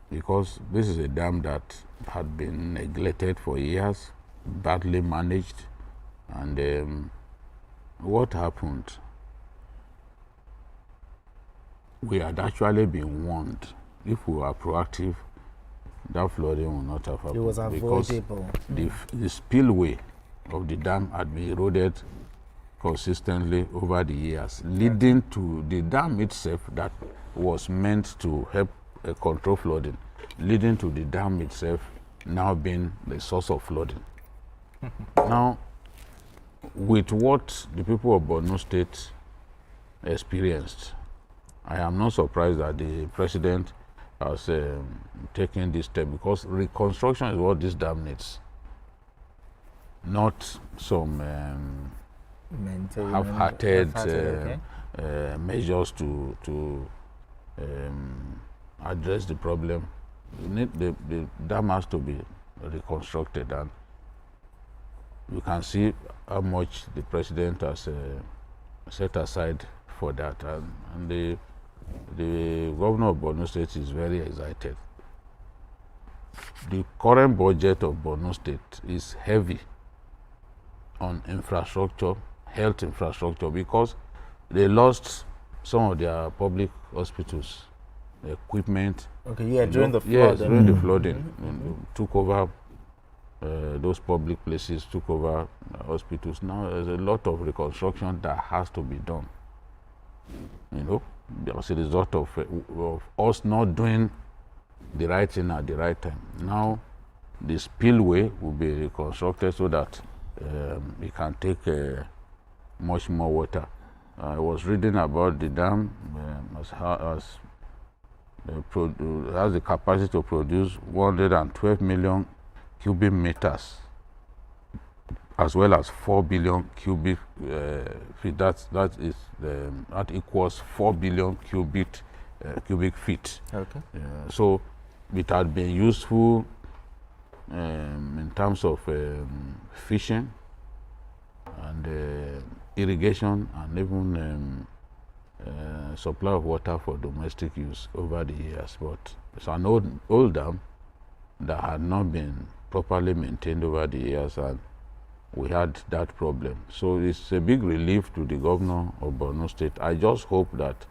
Because this is a dam that had been neglected for years, badly managed, and what happened? We had actually been warned. If we were proactive, that flooding would not have happened. It was avoidable. Because the spillway of the dam had been eroded consistently over the years, leading to the dam itself that was meant to help control flooding, leading to the dam itself now being the source of flooding. Now, with what the people of Borno State experienced, I am not surprised that the president has taken this step, because reconstruction is what this dam needs, not some half-hearted measures to address the problem. The dam has to be reconstructed, and you can see how much the president has set aside for that, and the governor of Borno State is very excited. The current budget of Borno State is heavy on infrastructure, health infrastructure, because they lost some of their public hospitals, equipment. Okay, yeah, during the flooding. Yes, during the flooding, took over those public places, took over hospitals. Now there's a lot of reconstruction that has to be done. As a result of us not doing the right thing at the right time. Now, the spillway will be reconstructed so that it can take much more water. I was reading about the dam has the capacity to produce 112 million cubic meters, as well as 4 billion cubic feet. That equals 4 billion cubic feet. Okay. So it had been useful in terms of fishing and irrigation and even supply of water for domestic use over the years. But it's an old dam that had not been properly maintained over the years, and we had that problem. So it's a big relief to the governor of Borno State. I just hope that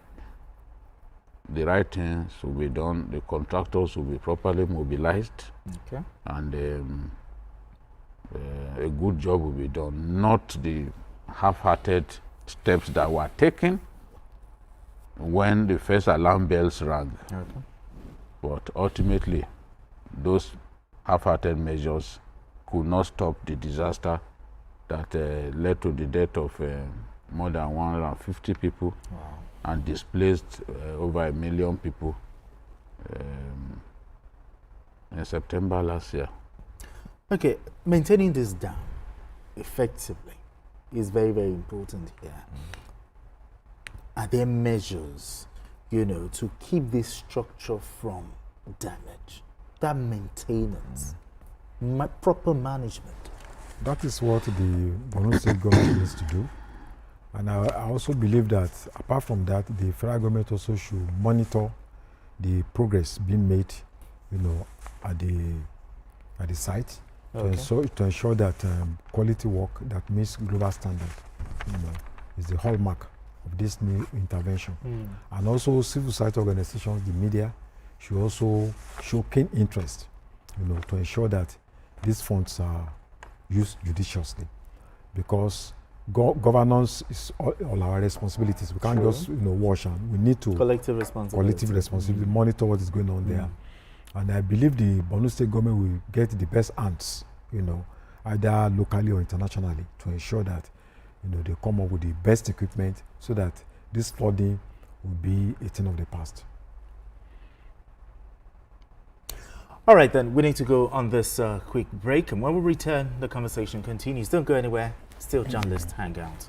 the right things will be done, the contractors will be properly mobilized, okay, and a good job will be done, not the half-hearted steps that were taken when the first alarm bells rang. okay. But ultimately, those half-hearted measures could not stop the disaster that led to the death of more than 150 people. Wow. And displaced over 1 million people in September last year. Okay, maintaining this dam effectively is very, very important here. Are there measures, to keep this structure from damage? That maintenance, proper management. That is what the Borno State government needs to do. And I also believe that apart from that, the federal government also should monitor the progress being made, at the site, okay, to ensure that quality work that meets global standard, is the hallmark of this new intervention. And also civil society organizations, the media, should also show keen interest, to ensure that these funds are used judiciously, because governance is all our responsibilities. We can't just wash, and we need to Collective responsibility. monitor what is going on there. And I believe the Borno State government will get the best hands, either locally or internationally, to ensure that they come up with the best equipment so that this flooding will be a thing of the past. All right, then, we need to go on this quick break, and when we return, the conversation continues. Don't go anywhere. Still Journalist Hangout.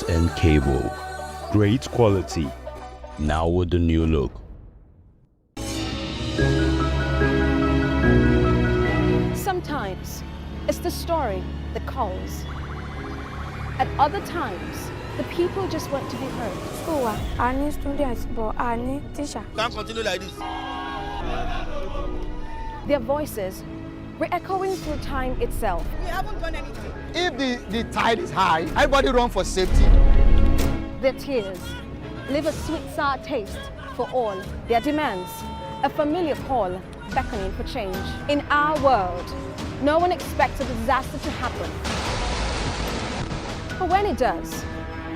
and cable. Great quality, now with the new look. Sometimes it's the story that calls. At other times, the people just want to be heard. School, I need students, but I need teacher. Can't continue like this. Their voices re-echoing through time itself. We haven't done anything. If the tide is high, everybody run for safety. Their tears leave a sweet, sour taste for all their demands. A familiar call beckoning for change. In our world, no one expects a disaster to happen. But when it does,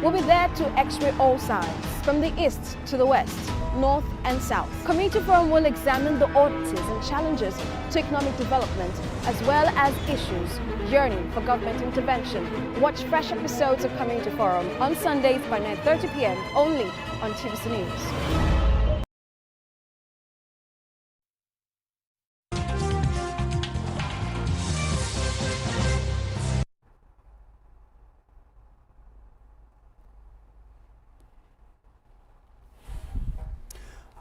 we'll be there to x-ray all sides, from the east to the west, north and south. Community Forum will examine the oddities and challenges to economic development, as well as issues yearning for government intervention. Watch fresh episodes of Community Forum on Sundays by 9:30 p.m. only on TVC News.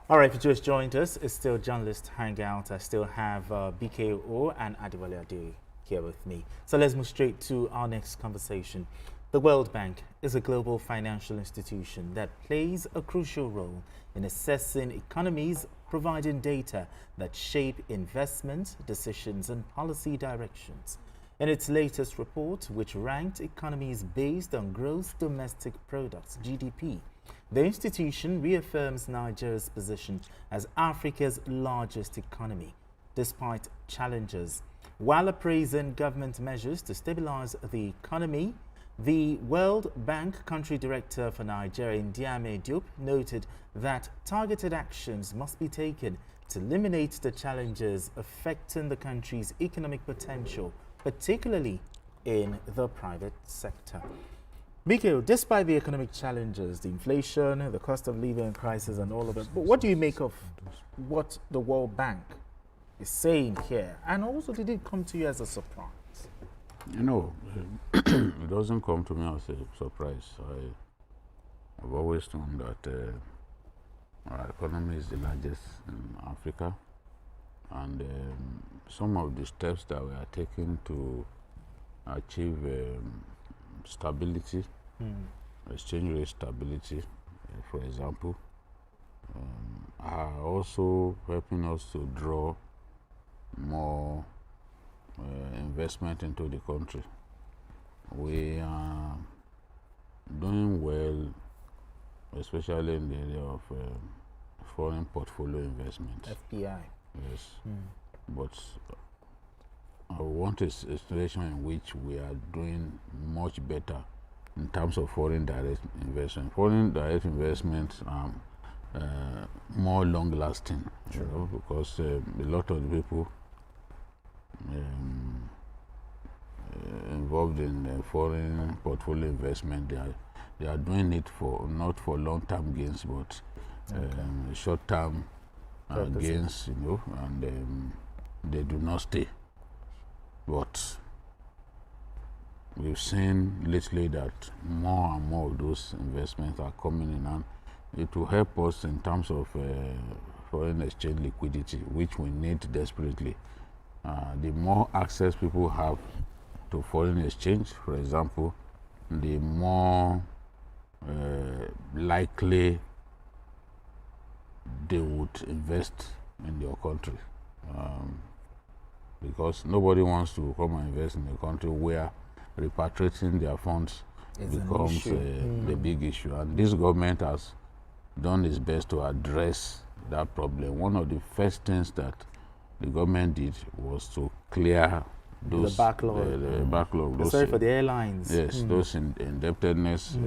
All right, if you just joined us, it's still Journalist Hangout. I still have BKO and Adeboye here with me. So let's move straight to our next conversation. The World Bank is a global financial institution that plays a crucial role in assessing economies, providing data that shape investment decisions and policy directions. In its latest report, which ranked economies based on gross domestic products, GDP, the institution reaffirms Nigeria's position as Africa's largest economy, despite challenges. While appraising government measures to stabilize the economy, the World Bank Country Director for Nigeria, Ndiame Diop, noted that targeted actions must be taken to eliminate the challenges affecting the country's economic potential, particularly in the private sector. Mikhail, despite the economic challenges, the inflation, the cost of living crisis and all of it, but what do you make of what the World Bank is saying here? And also, did it come to you as a surprise? You know, it doesn't come to me as a surprise. I've always known that our economy is the largest in Africa, and some of the steps that we are taking to achieve stability, exchange rate stability, for example, are also helping us to draw more investment into the country. We are doing well, especially in the area of foreign portfolio investment. FPI. Yes. But I want a situation in which we are doing much better in terms of foreign direct investment. Foreign direct investments are more long-lasting, you know, because a lot of the people involved in foreign portfolio investment, they are doing it for not for long-term gains, but short-term gains, you know, and they do not stay. But we've seen lately that more and more of those investments are coming in, and it will help us in terms of foreign exchange liquidity, which we need desperately. The more access people have to foreign exchange, for example, the more likely they would invest in your country. Because nobody wants to come and invest in a country where repatriating their funds becomes the big issue. And this government has done its best to address that problem. One of the first things that the government did was to clear those backlog. The backlog. Sorry for the airlines. Yes, those indebtedness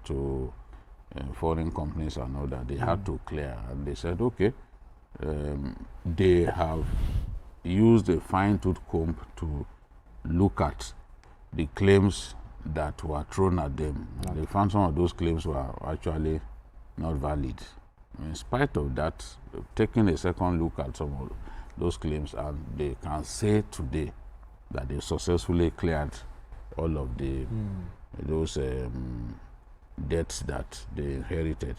to foreign companies and all that, they had to clear. And they said, okay, they have used a fine-tooth comb to look at the claims that were thrown at them. They found some of those claims were actually not valid. In spite of that, taking a second look at some of those claims, and they can say today that they successfully cleared all of the those debts that they inherited,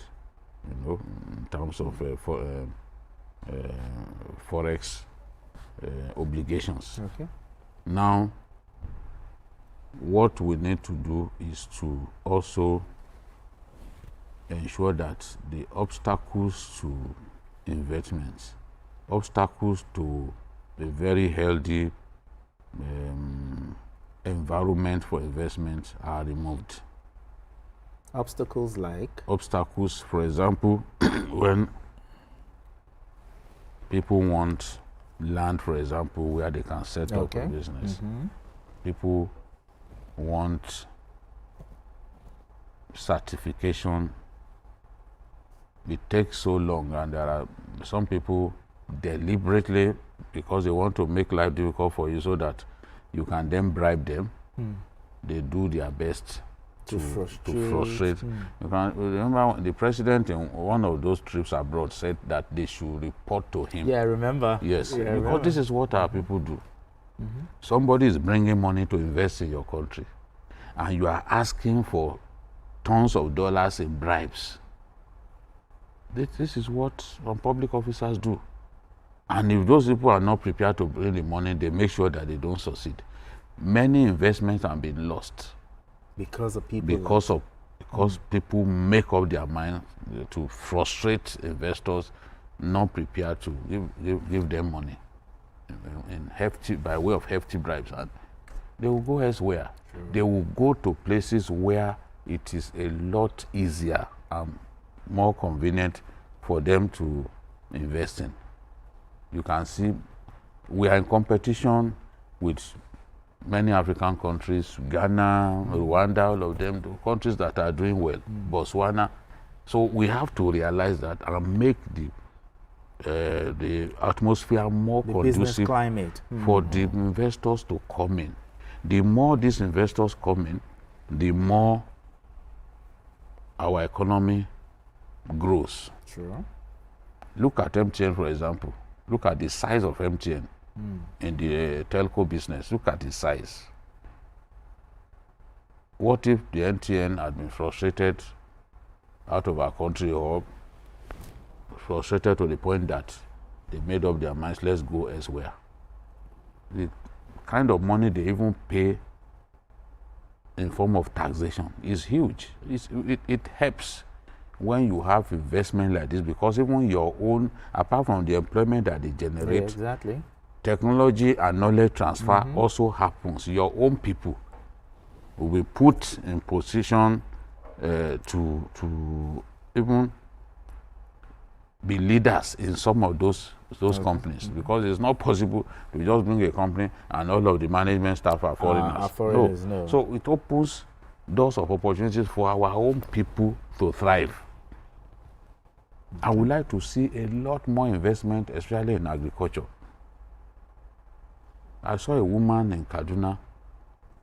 you know, in terms of forex obligations. Okay. Now, what we need to do is to also ensure that the obstacles to investments, obstacles to a very healthy environment for investment are removed. Obstacles like? Obstacles, for example, when people want land, for example, where they can set up a business. People want certification. It takes so long, and there are some people deliberately, because they want to make life difficult for you so that you can then bribe them, they do their best to frustrate. You can remember the president in one of those trips abroad said that they should report to him. Yeah, I remember. Yes, yeah, because this is what our people do. Somebody is bringing money to invest in your country, and you are asking for tons of dollars in bribes. This is what public officers do. And if those people are not prepared to bring the money, they make sure that they don't succeed. Many investments have been lost Because of people. Because people make up their mind to frustrate investors not prepared to give them money in hefty, by way of hefty bribes, and they will go elsewhere. Sure. They will go to places where it is a lot easier and more convenient for them to invest in. You can see we are in competition with many African countries, Ghana, Rwanda, all of them, the countries that are doing well, Botswana. So we have to realize that and make the atmosphere more conducive climate. For the investors to come in. The more these investors come in, the more our economy grows. Sure. Look at MTN, for example. Look at the size of MTN in the telco business. Look at the size. What if the MTN had been frustrated out of our country, or frustrated to the point that they made up their minds, let's go elsewhere? The kind of money they even pay in form of taxation is huge. It helps when you have investment like this, because even your own, apart from the employment that they generate, exactly, technology and knowledge transfer also happens. Your own people will be put in position to even be leaders in some of those companies, because it's not possible to just bring a company and all of the management staff are foreigners. No. So it opens doors of opportunities for our own people to thrive. I would like to see a lot more investment, especially in agriculture. I saw a woman in Kaduna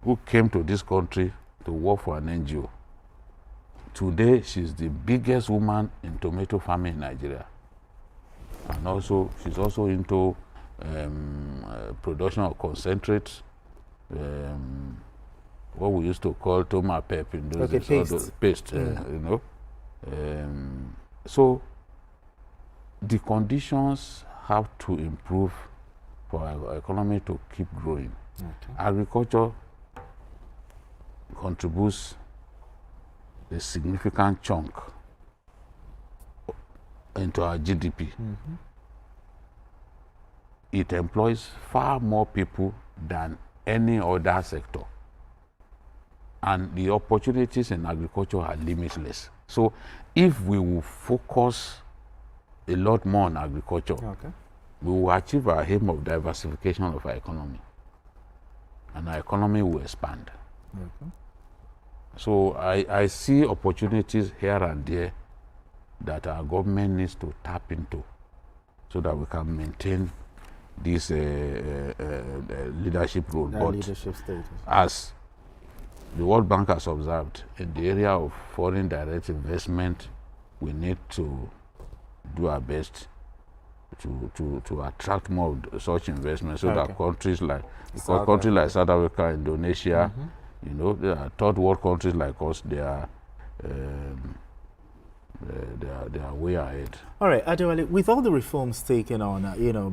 who came to this country to work for an NGO. Today, she's the biggest woman in tomato farming in Nigeria. And also, she's also into production of concentrates, what we used to call toma pep in those days, paste, you know. So, the conditions have to improve for our economy to keep growing. Agriculture contributes a significant chunk into our GDP. It employs far more people than any other sector. And the opportunities in agriculture are limitless. So if we will focus a lot more on agriculture, we will achieve our aim of diversification of our economy. And our economy will expand. So I see opportunities here and there that our government needs to tap into so that we can maintain this leadership role. But leadership status. As the World Bank has observed, in the area of foreign direct investment, we need to do our best to attract more of such investment, so that countries like South Africa, Indonesia, you know, there are third world countries like us, they are way ahead. All right, Adeboye, with all the reforms taken on,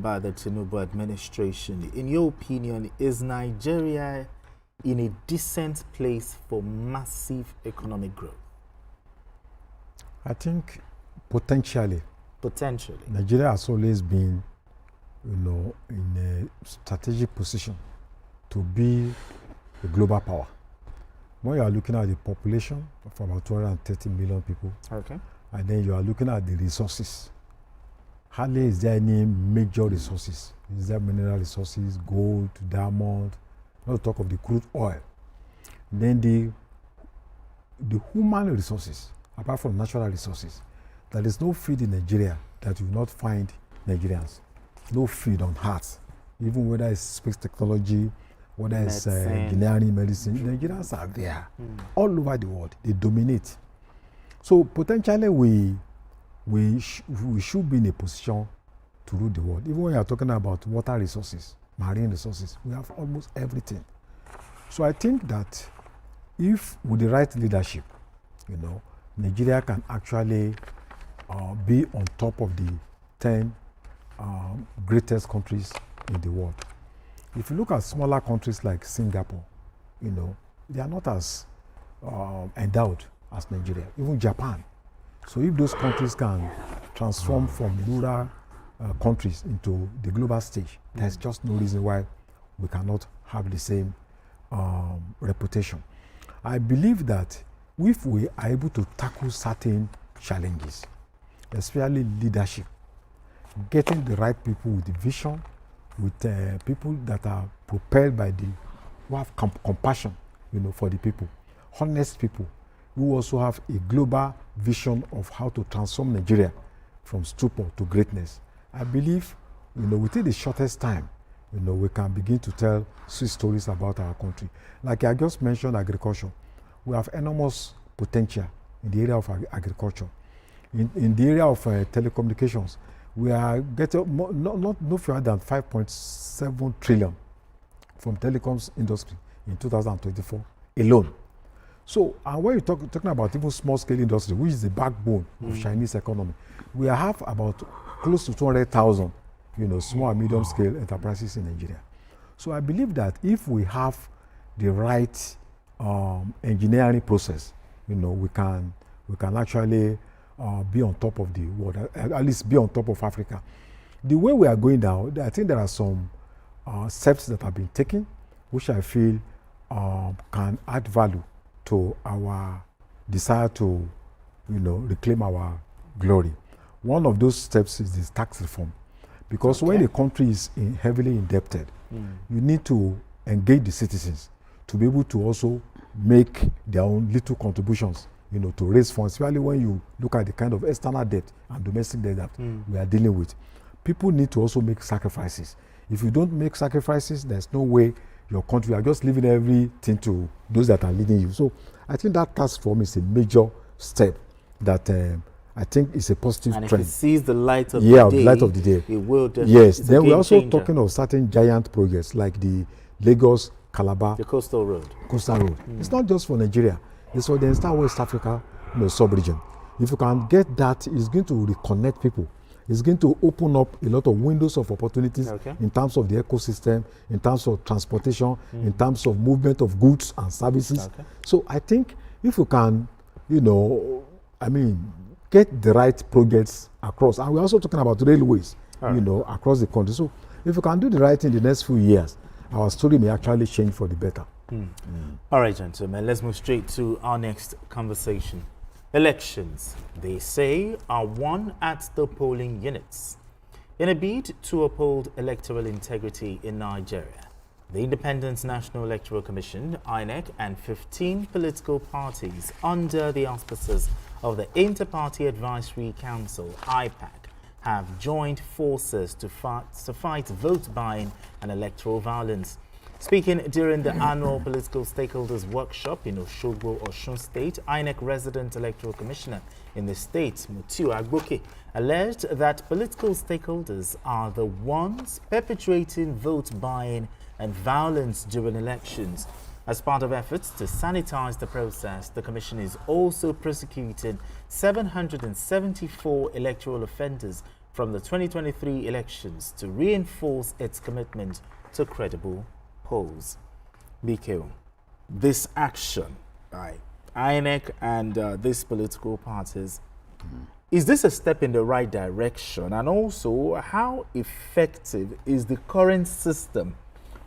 by the Tinubu administration, in your opinion, is Nigeria in a decent place for massive economic growth? I think potentially. Nigeria has always been, in a strategic position to be a global power. When you are looking at the population of about 230 million people, and then you are looking at the resources, hardly is there any major resources. Is there mineral resources, gold, diamond, not to talk of the crude oil. Then the human resources, apart from natural resources, there is no field in Nigeria that you will not find Nigerians. No field on heart, even whether it's space technology, whether it's engineering, medicine, Nigerians are there. All over the world, they dominate. So potentially we should be in a position to rule the world. Even when you are talking about water resources, marine resources, we have almost everything. So I think that if with the right leadership, Nigeria can actually be on top of the 10 greatest countries in the world. If you look at smaller countries like Singapore, they are not as endowed as Nigeria, even Japan. So if those countries can transform from rural countries into the global stage, there's just no reason why we cannot have the same reputation. I believe that if we are able to tackle certain challenges, especially leadership, getting the right people with the vision, with people that are propelled by who have compassion, for the people, honest people, who also have a global vision of how to transform Nigeria from stupor to greatness. I believe, within the shortest time, we can begin to tell sweet stories about our country. Like I just mentioned, agriculture. We have enormous potential in the area of agriculture. In the area of telecommunications, we are getting no fewer than 5.7 trillion from telecoms industry in 2024 alone. So, and when you're talking about even small-scale industry, which is the backbone of Chinese economy, we have about close to 200,000, small and medium-scale enterprises in Nigeria. So, I believe that if we have the right engineering process, we can actually be on top of the world, at least be on top of Africa. The way we are going now, I think there are some steps that have been taken, which I feel can add value to our desire to, reclaim our glory. One of those steps is this tax reform. Because when a country is heavily indebted, you need to engage the citizens to be able to also make their own little contributions, to raise funds, especially when you look at the kind of external debt and domestic debt that we are dealing with. People need to also make sacrifices. If you don't make sacrifices, there's no way your country, are just leaving everything to those that are leading you. So I think that task reform is a major step that I think is a positive trend. And if it sees the light of the light of the day, it will definitely. Yes, then we're also talking of certain giant projects like the Lagos Calabar, the coastal road. It's not just for Nigeria; it's for the entire West Africa, sub-region. If you can get that, it's going to reconnect people. It's going to open up a lot of windows of opportunities in terms of the ecosystem, in terms of transportation, in terms of movement of goods and services. So I think if you can, get the right projects across, and we're also talking about railways, across the country. So if you can do the right thing in the next few years, our story may actually change for the better. All right, gentlemen, let's move straight to our next conversation. Elections, they say, are won at the polling units. In a bid to uphold electoral integrity in Nigeria, the Independent National Electoral Commission, INEC, and 15 political parties under the auspices of the Inter-Party Advisory Council, IPAC, have joined forces to fight vote buying and electoral violence. Speaking during the annual political stakeholders workshop in Oshogbo, Osun State, INEC resident electoral commissioner in the state, Mutiu Agboke, alleged that political stakeholders are the ones perpetuating vote buying and violence during elections. As part of efforts to sanitize the process, the commission is also prosecuting 774 electoral offenders from the 2023 elections to reinforce its commitment to credible polls. BKO, this action by INEC and these political parties, is this a step in the right direction? And also, how effective is the current system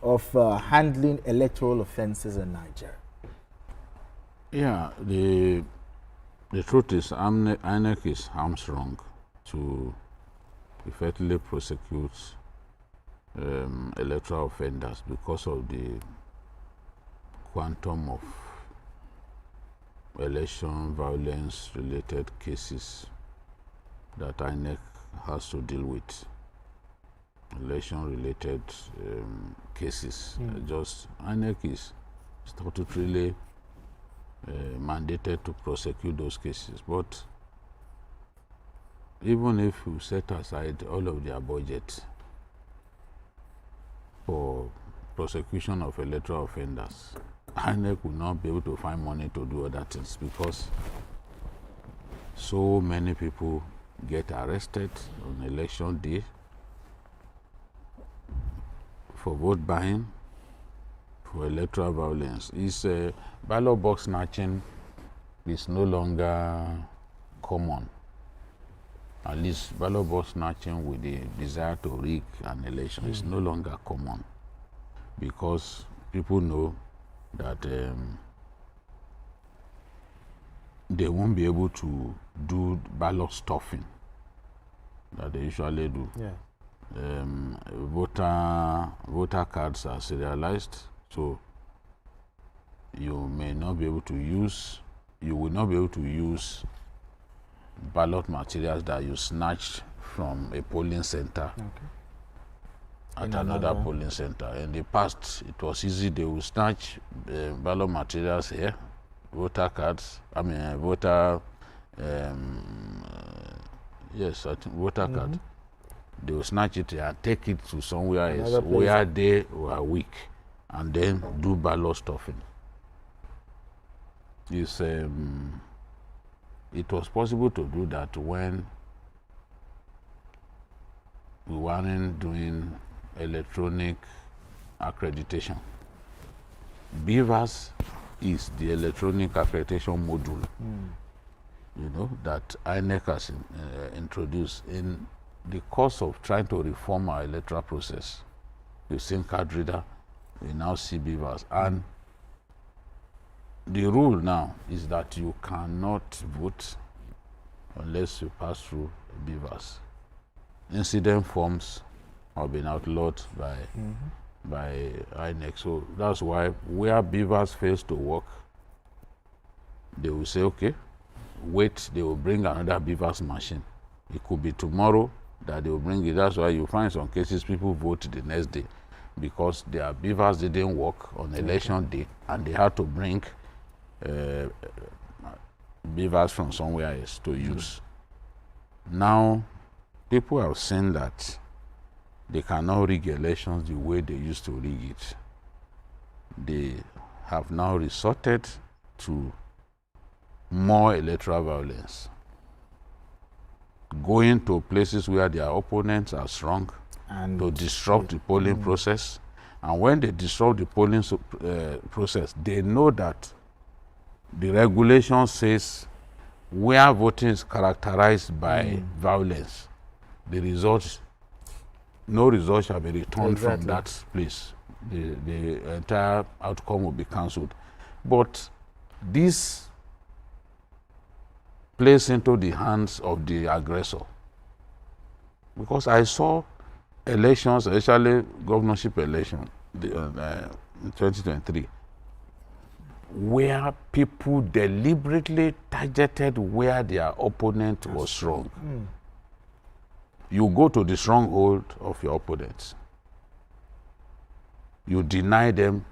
of handling electoral offenses in Nigeria? Yeah, the truth is INEC is hamstrung to effectively prosecute electoral offenders because of the quantum of election violence related cases that INEC has to deal with. Election related cases. Just INEC is statutorily mandated to prosecute those cases, but even if you set aside all of their budget for prosecution of electoral offenders, INEC will not be able to find money to do other things because so many people get arrested on election day for vote buying, for electoral violence is ballot box snatching is no longer common. At least ballot box snatching with the desire to rig an election is no longer common, because people know that they won't be able to do ballot stuffing that they usually do. Yeah. Voter cards are serialized, so you will not be able to use ballot materials that you snatched from a polling center at another polling center. In the past, it was easy. They would snatch ballot materials here, voter cards, voter card. They will snatch it and take it to somewhere else where they were weak, and then do ballot stuffing. It was possible to do that when we weren't doing electronic accreditation. BVAS is the electronic accreditation module, that INEC has introduced in the course of trying to reform our electoral process. You've seen card reader, we now see BVAS. And the rule now is that you cannot vote unless you pass through BVAS. Incident forms have been outlawed by INEC. So that's why where BVAS fails to work, they will say, okay, wait, they will bring another BVAS machine. It could be tomorrow that they will bring it. That's why you find some cases people vote the next day because their BVAS didn't work on election day, and they had to bring BVAS from somewhere else to use. Now, people have seen that they cannot rig elections the way they used to rig it. They have now resorted to more electoral violence, going to places where their opponents are strong and to disrupt the polling process. And when they disrupt the polling process, they know that the regulation says where voting is characterized by violence, no result shall be returned from that place. The entire outcome will be cancelled. But this plays into the hands of the aggressor. Because I saw elections, especially governorship election in 2023, where people deliberately targeted where their opponent was strong. You go to the stronghold of your opponents. You deny them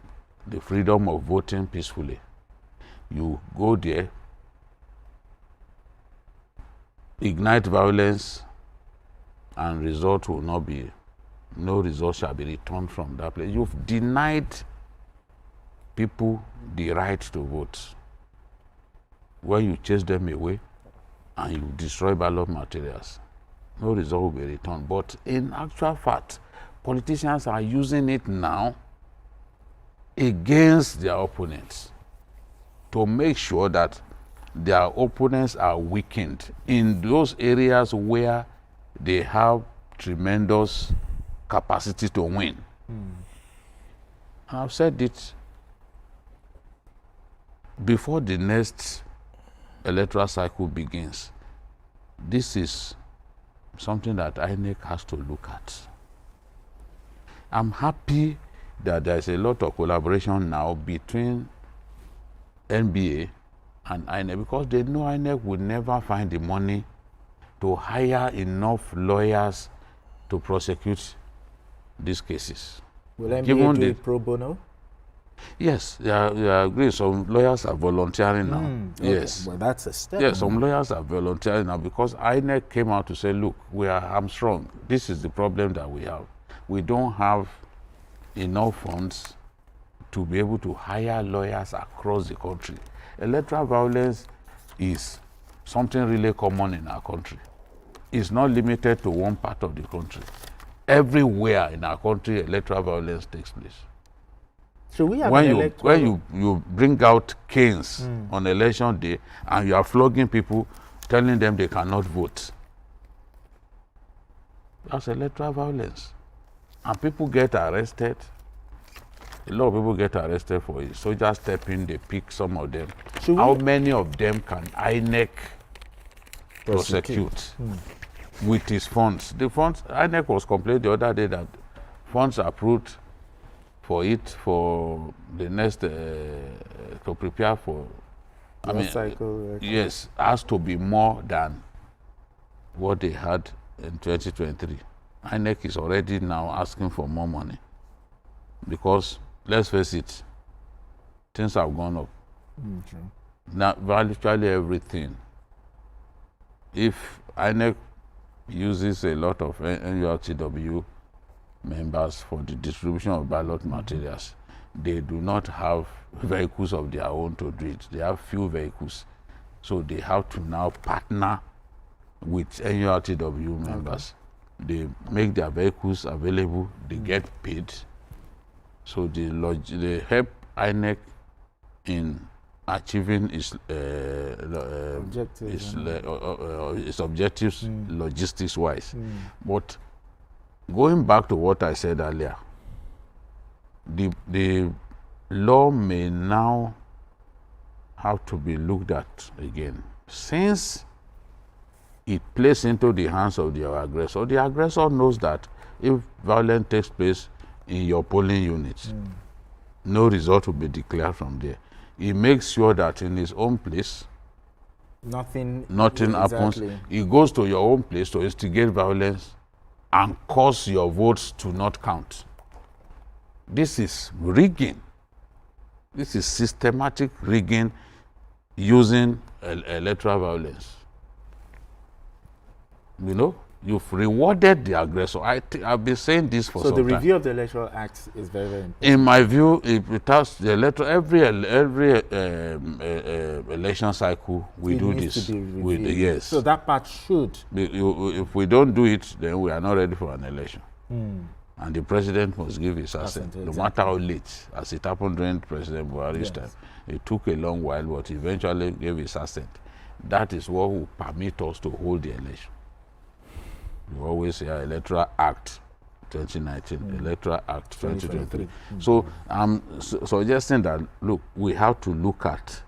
the freedom of voting peacefully. You go there, ignite violence, and no result shall be returned from that place. You've denied people the right to vote when you chase them away and you destroy ballot materials. No result will be returned. But in actual fact, politicians are using it now against their opponents to make sure that their opponents are weakened in those areas where they have tremendous capacity to win. I've said it before the next electoral cycle begins. This is something that INEC has to look at. I'm happy that there's a lot of collaboration now between NBA and INEC, because they know INEC will never find the money to hire enough lawyers to prosecute these cases. Will NBA do it pro bono? Yes, I agree. Some lawyers are volunteering now. Okay. Yes. Well, that's a step. Yes, some lawyers are volunteering now because INEC came out to say, look, we are hamstrung. This is the problem that we have. We don't have enough funds to be able to hire lawyers across the country. Electoral violence is something really common in our country. It's not limited to one part of the country. Everywhere in our country, electoral violence takes place. Should we have when you bring out canes on election day and you are flogging people, telling them they cannot vote, that's electoral violence. And people get arrested. A lot of people get arrested for it. Soldiers step in, they pick some of them. How many of them can INEC prosecute with his funds? The funds, INEC was complaining the other day that funds approved for it for the next, to prepare for, yes, has to be more than what they had in 2023. INEC is already now asking for more money because, let's face it, things have gone up. Now, virtually everything. If INEC uses a lot of NURTW members for the distribution of ballot materials, they do not have vehicles of their own to do it. They have few vehicles. So they have to now partner with NURTW members. They make their vehicles available, they get paid. So they help INEC in achieving its objectives logistics-wise. But going back to what I said earlier, the law may now have to be looked at again. Since it plays into the hands of the aggressor knows that if violence takes place in your polling unit, no result will be declared from there. He makes sure that in his own place, nothing happens. He goes to your own place to instigate violence and cause your votes to not count. This is rigging. This is systematic rigging using electoral violence. You know, you've rewarded the aggressor. I've been saying this for some time. So the review of the Electoral Act is very, very important. In my view, it has the every election cycle we do this. Yes. So that part should. If we don't do it, then we are not ready for an election. And the president must give his assent, no matter how late, as it happened during President Buhari's time. It took a long while, but he eventually gave his assent. That is what will permit us to hold the election. You always hear Electoral Act 2019, Electoral Act 2023. So I'm suggesting that, look, we have to look at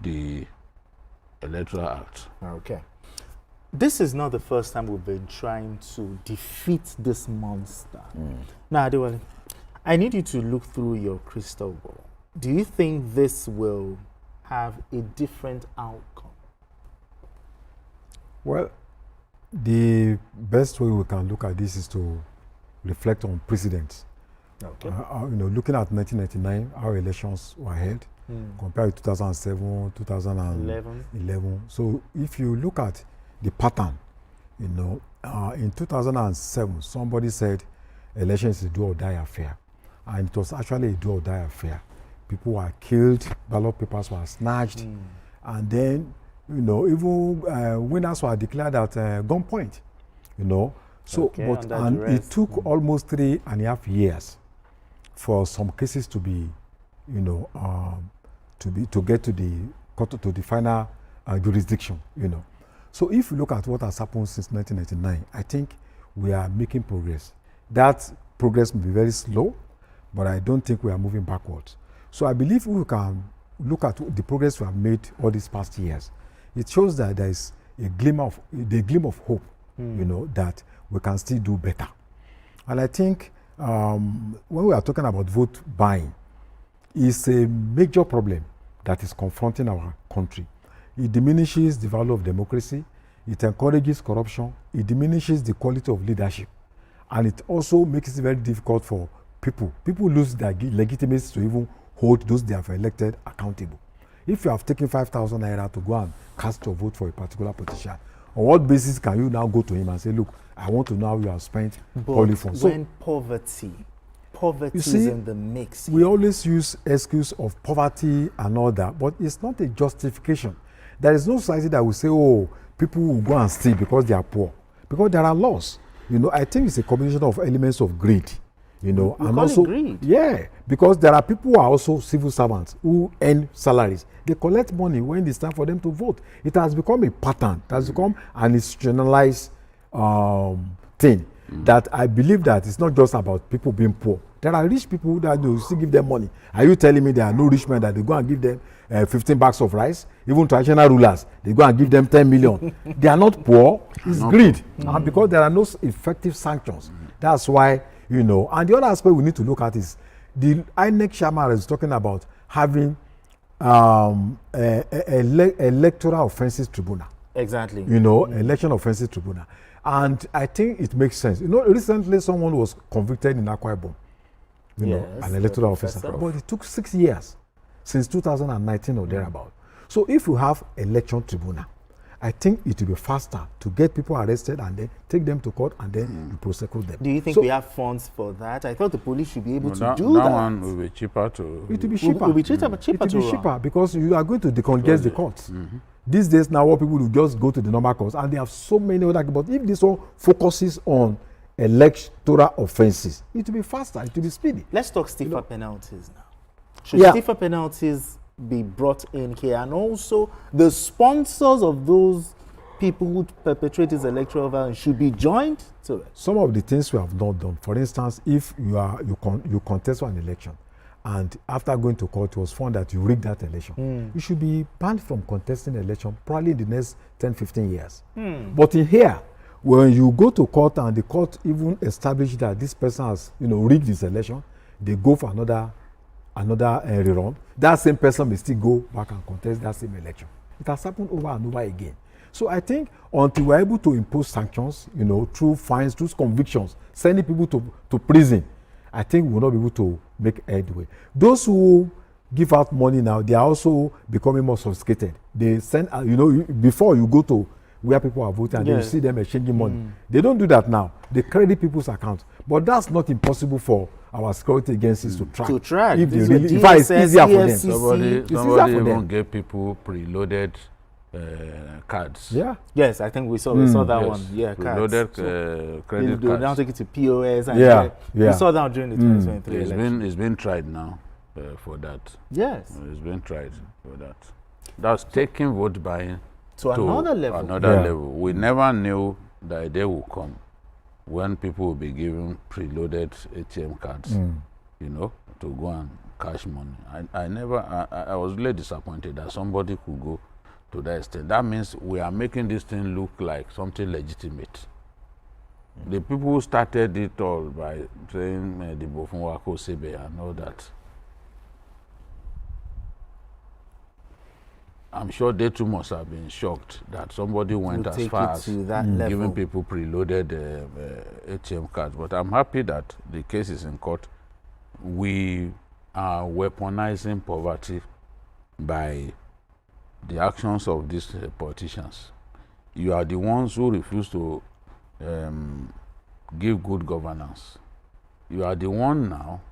the Electoral Act. Okay. This is not the first time we've been trying to defeat this monster. Now, Adeboye, I need you to look through your crystal ball. Do you think this will have a different outcome? Well, the best way we can look at this is to reflect on precedents. Okay. Looking at 1999, our elections were held compared to 2007, 2011. So if you look at the pattern, in 2007, somebody said elections is a do or die affair. And it was actually a do or die affair. People were killed, ballot papers were snatched, and then even winners were declared at gunpoint, So, and it took almost 3.5 years for some cases to be, to get to the final jurisdiction, So if you look at what has happened since 1999, I think we are making progress. That progress may be very slow, but I don't think we are moving backwards. So I believe we can look at the progress we have made all these past years. It shows that there is a glimmer of hope, that we can still do better. And I think when we are talking about vote buying, it's a major problem that is confronting our country. It diminishes the value of democracy, it encourages corruption, it diminishes the quality of leadership, and it also makes it very difficult for people. People lose their legitimacy to even hold those they have elected accountable. If you have taken 5,000 naira to go and cast your vote for a particular politician, on what basis can you now go to him and say, look, I want to know how you have spent public funds? When poverty is in the mix. We always use excuse of poverty and all that, but it's not a justification. There is no society that will say, oh, people will go and steal because they are poor. Because there are laws. I think it's a combination of elements of greed. You know, We and call it also, greed. yeah, because there are people who are also civil servants who earn salaries. They collect money when it's time for them to vote. It has become a pattern. It has become an institutionalized thing that I believe that it's not just about people being poor. There are rich people that you still give them money. Are you telling me there are no rich men that they go and give them 15 bags of rice? Even traditional rulers, they go and give them 10 million. They are not poor. It's greed. And because there are no effective sanctions, that's why, you know. And the other aspect we need to look at is the INEC chairman is talking about having electoral offences tribunal. Exactly. You know, election offences tribunal. And I think it makes sense. You know, recently someone was convicted in Akwa Ibom, you know, an electoral officer. But it took 6 years, since 2019 or thereabout. So if you have election tribunal, I think it will be faster to get people arrested and then take them to court and then you prosecute them. Do you think we have funds for that? I thought the police should be able to do that. That one will be cheaper to... It will be cheaper. It will be cheaper because you are going to decongest the courts. These days now, what people will just go to the normal courts, and they have so many other. But if this one focuses on electoral offences, it will be faster, it will be speedy. Let's talk stiffer penalties now. Should stiffer penalties be brought in here, and also the sponsors of those people who perpetrate this electoral violence should be joined to it? Some of the things we have not done. For instance, if you contest for an election, and after going to court, it was found that you rigged that election, you should be banned from contesting election probably in the next 10-15 years. But in here, when you go to court and the court even establish that this person has, you know, rigged this election, they go for another rerun. That same person may still go back and contest that same election. It has happened over and over again. So I think until we're able to impose sanctions, you know, through fines, through convictions, sending people to prison, I think we will not be able to make headway. Those who give out money now, they are also becoming more sophisticated. They send, you know, before you go to where people are voting and then you see them exchanging money. They don't do that now. They credit people's accounts. But that's not impossible for our security agencies to track. If they really, in fact, it's easier for them. Somebody even gave people preloaded cards. Yes, I think we saw that one. Yeah, preloaded credit they cards. now take it to POS. And we saw that during the 2023 election. It's been tried now for that. Yes. It's been tried for that. That's taking vote buying to another level. Level. We never knew that a day will come when people will be given preloaded ATM cards, you know, to go and cash money. I was really disappointed that somebody could go to that extent. That means we are making this thing look like something legitimate. The people who started it all by saying the Bofunwako Sebe and all that, I'm sure they too must have been shocked that somebody went as far as giving people preloaded ATM cards. But I'm happy that the case is in court. We are weaponizing poverty by the actions of these politicians. You are the ones who refuse to give good governance. You are the one now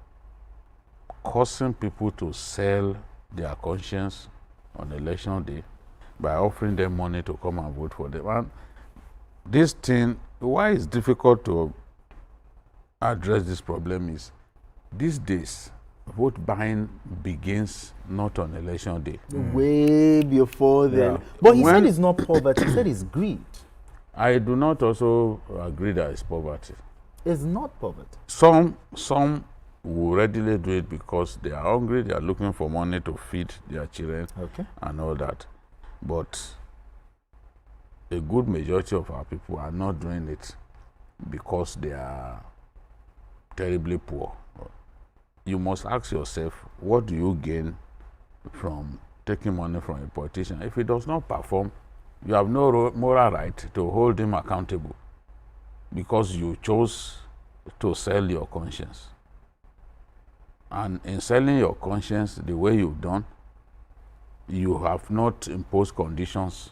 causing people to sell their conscience on election day by offering them money to come and vote for them. And this thing, why it's difficult to address this problem is these days vote buying begins not on election day. Way before then. But he said it's not poverty, he said it's greed. I do not also agree that it's poverty. It's not poverty. Some will readily do it because they are hungry, they are looking for money to feed their children and all that. But a good majority of our people are not doing it because they are terribly poor. You must ask yourself, what do you gain from taking money from a politician? If he does not perform, you have no moral right to hold him accountable because you chose to sell your conscience. And in selling your conscience the way you've done, you have not imposed conditions,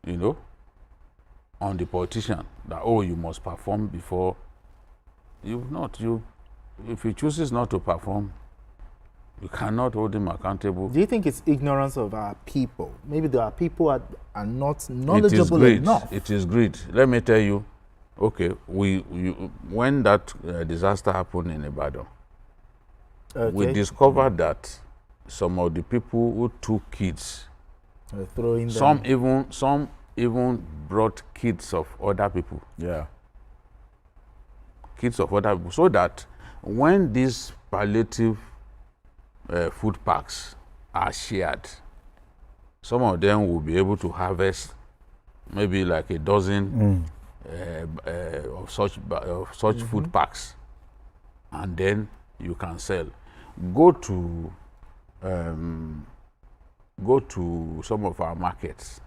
you know, on the politician that, oh, you must perform before. You've not. If he chooses not to perform, you cannot hold him accountable. Do you think it's ignorance of our people? Maybe there are people are not knowledgeable enough. It is greed. Let me tell you, Okay, when that disaster happened in Ibadan, we discovered that some of the people who took kids, some even brought kids of other people. Yeah. Kids of other people, so that when these palliative food packs are shared, some of them will be able to harvest maybe like a dozen of such food packs, and then you can sell. Go to some of our markets.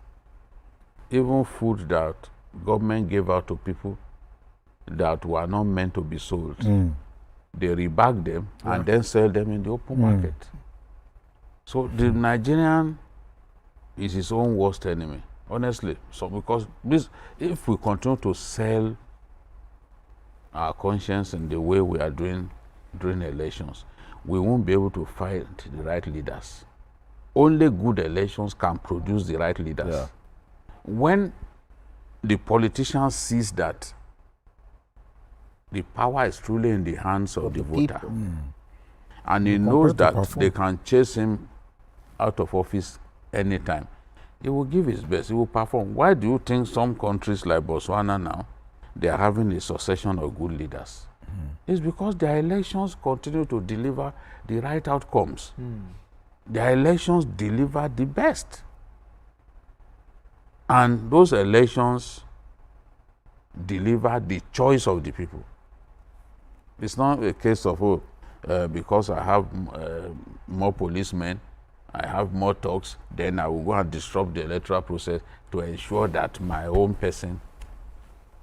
Even food that government gave out to people that were not meant to be sold, they rebag them and then sell them in the open market. So the Nigerian is his own worst enemy, honestly. So because if we continue to sell our conscience in the way we are doing during elections, we won't be able to find the right leaders. Only good elections can produce the right leaders. Yeah. When the politician sees that the power is truly in the hands of the voter, and he knows that they can chase him out of office anytime, he will give his best, he will perform. Why do you think some countries like Botswana now, they are having a succession of good leaders? It's because their elections continue to deliver the right outcomes. Their elections deliver the best. And those elections deliver the choice of the people. It's not a case of, because I have more policemen, I have more talks, then I will go and disrupt the electoral process to ensure that my own person.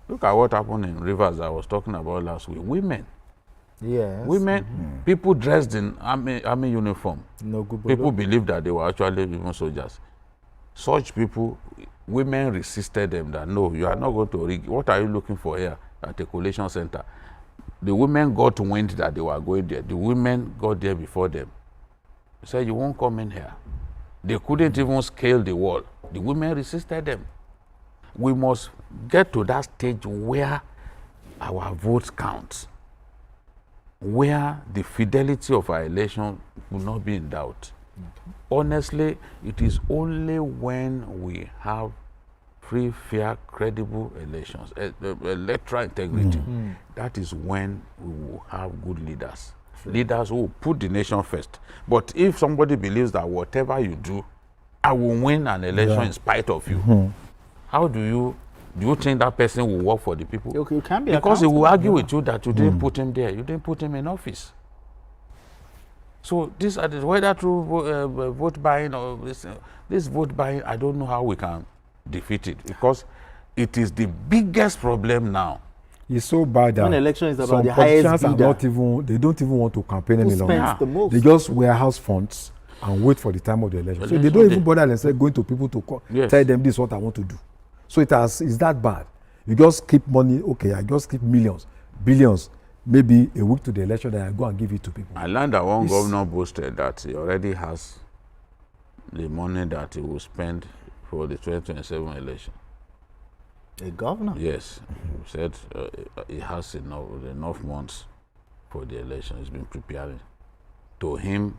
Look at what happened in Rivers I was talking about last week. Women. Yes. Women, people dressed in army uniform. No good. People believed that they were actually even soldiers. Such people, women resisted them that, no, you are not going to rig. What are you looking for here at a collation center? The women got wind that they were going there. The women got there before them. They said, you won't come in here. They couldn't even scale the wall. The women resisted them. We must get to that stage where our votes count, where the fidelity of our election will not be in doubt. Honestly, it is only when we have free, fair, credible elections, electoral integrity, that is when we will have good leaders. Leaders who will put the nation first. But if somebody believes that whatever you do, I will win an election in spite of you, how do you think that person will work for the people? You can be because he will argue with you that you didn't put him there, you didn't put him in office. So this, whether through vote buying or this vote buying, I don't know how we can defeat it, because it is the biggest problem now. It's so bad that when election is about some the highest politicians are they don't even want to campaign any longer. They just warehouse funds and wait for the time of the election. So they don't even bother themselves going to people to tell them this is what I want to do. So it's that bad. You just keep money, okay, I just keep millions, billions, maybe a week to the election, then I go and give it to people. I learned that one governor boasted that he already has the money that he will spend for the 2027 election. A governor? Yes. He said he has enough months for the election. He's been preparing. To him,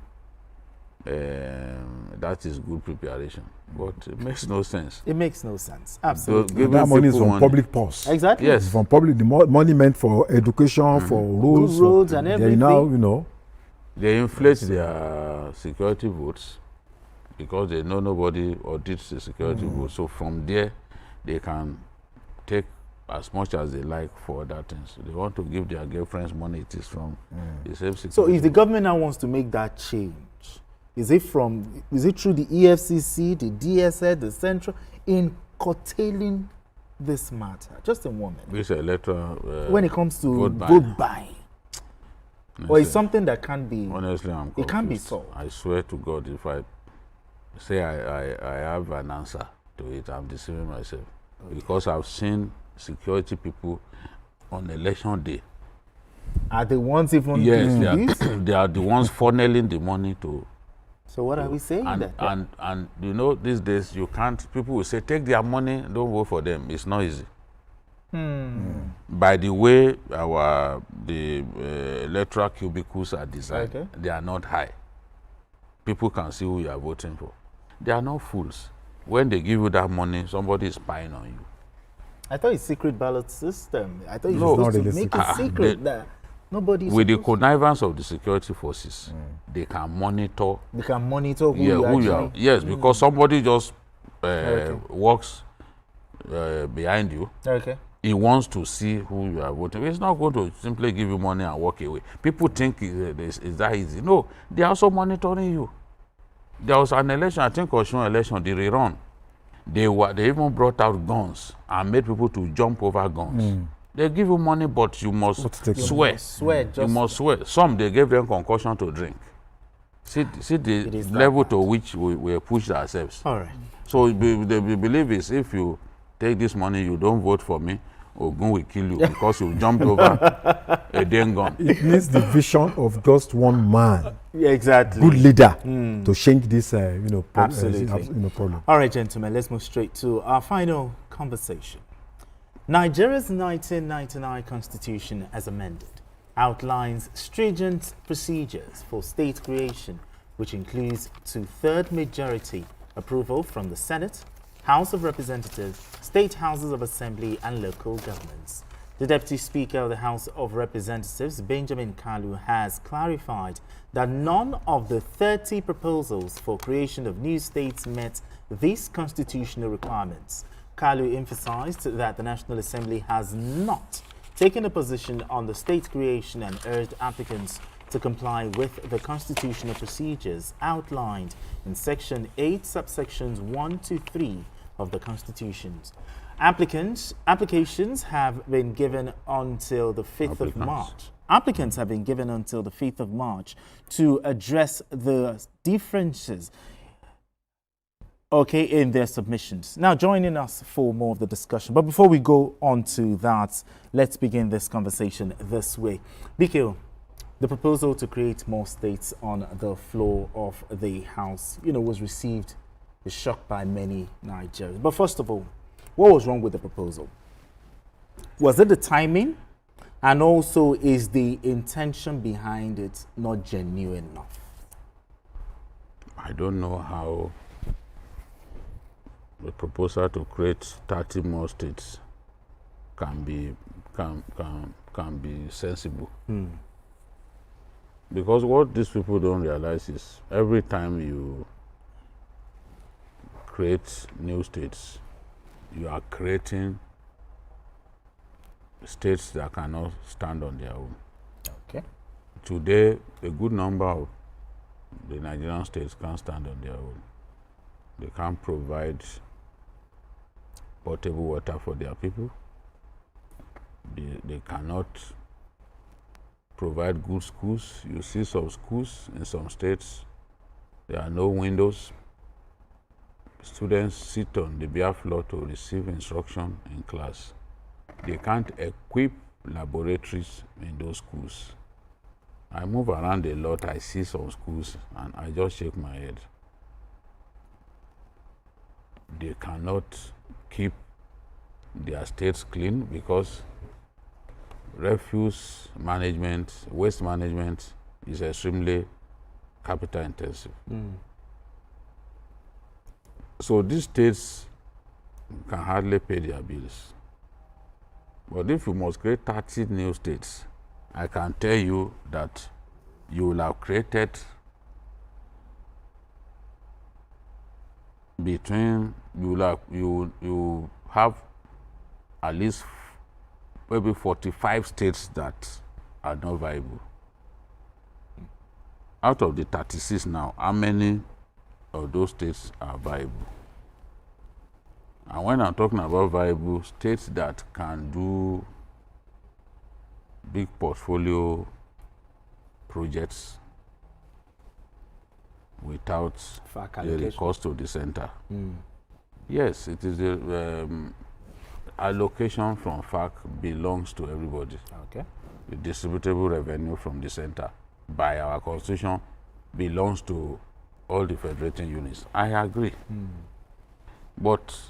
that is good preparation. But it makes no sense. It makes no sense. Absolutely. So that money is from public purse. Exactly. Yes. It's from public. The money meant for education, for roads. Good roads and everything. Now, they inflate their security votes because they know nobody audits the security votes. So from there, they can take as much as they like for other things. They want to give their girlfriends money, it is from the same security. So if the government now wants to make that change, is it through the EFCC, the DSS, the Central, in curtailing this matter? Just in 1 minute. This electoral when it comes to vote buying. Or it's something that can be... Honestly, I'm confused. It can be solved. I swear to God, if I say I have an answer to it, I'm deceiving myself. Okay. Because I've seen security people on election day. Are the ones even doing this? They are the ones funneling the money to... So what are we saying then? And you know, these days, you can't... People will say, take their money, don't vote for them. It's not easy. By the way the electoral cubicles are designed, they are not high. People can see who you are voting for. They are not fools. When they give you that money, somebody is spying on you. I thought it's secret ballot system. I thought No, you not to really make it secret that nobody. With the connivance of the security forces, they can monitor. They can monitor who you are. Yes, because somebody just walks behind you. Okay. He wants to see who you are voting. It's not going to simply give you money and walk away. People think it's that easy. No, they are also monitoring you. There was an election, I think Osun election, the rerun. They even brought out guns and made people to jump over guns. They give you money, but you must swear. You must swear. Some, they gave them concussion to drink. See the level to which we pushed ourselves. All right. So the belief is if you take this money, you don't vote for me, Ogun will kill you because you jumped over a damn gun. It needs the vision of just one man. Yeah, exactly. Good leader to change this, absolutely. problem. All right, gentlemen, let's move straight to our final conversation. Nigeria's 1999 constitution, as amended, outlines stringent procedures for state creation, which includes two-thirds majority approval from the Senate, House of Representatives, state houses of assembly, and local governments. The Deputy Speaker of the House of Representatives, Benjamin Kalu, has clarified that none of the 30 proposals for creation of new states met these constitutional requirements. Kalu emphasized that the National Assembly has not taken a position on the state creation and urged applicants to comply with the constitutional procedures outlined in Section 8, subsections 1 to 3 of the Constitutions. Applications have been given until the 5th of March. Applicants have been given until the 5th of March to address the differences in their submissions. Now, joining us for more of the discussion. But before we go on to that, let's begin this conversation this way. Bikio, the proposal to create more states on the floor of the House, was received with shock by many Nigerians. But first of all, what was wrong with the proposal? Was it the timing? And also, is the intention behind it not genuine enough? I don't know how the proposal to create 30 more states can be sensible. Because what these people don't realize is every time you create new states, you are creating states that cannot stand on their own. Okay. Today, a good number of the Nigerian states can't stand on their own. They can't provide potable water for their people. They cannot provide good schools. You see some schools in some states, there are no windows. Students sit on the bare floor to receive instruction in class. They can't equip laboratories in those schools. I move around a lot, I see some schools, and I just shake my head. They cannot keep their states clean because refuse management, waste management is extremely capital intensive. So these states can hardly pay their bills. But if you must create 30 new states, I can tell you that you will have created you have at least maybe 45 states that are not viable. Out of the 36 now, how many of those states are viable? And when I'm talking about viable, states that can do big portfolio projects without the cost to the center. Yes, it is the allocation from FAC belongs to everybody. Okay. The distributable revenue from the center by our constitution belongs to all the federating units. I agree. But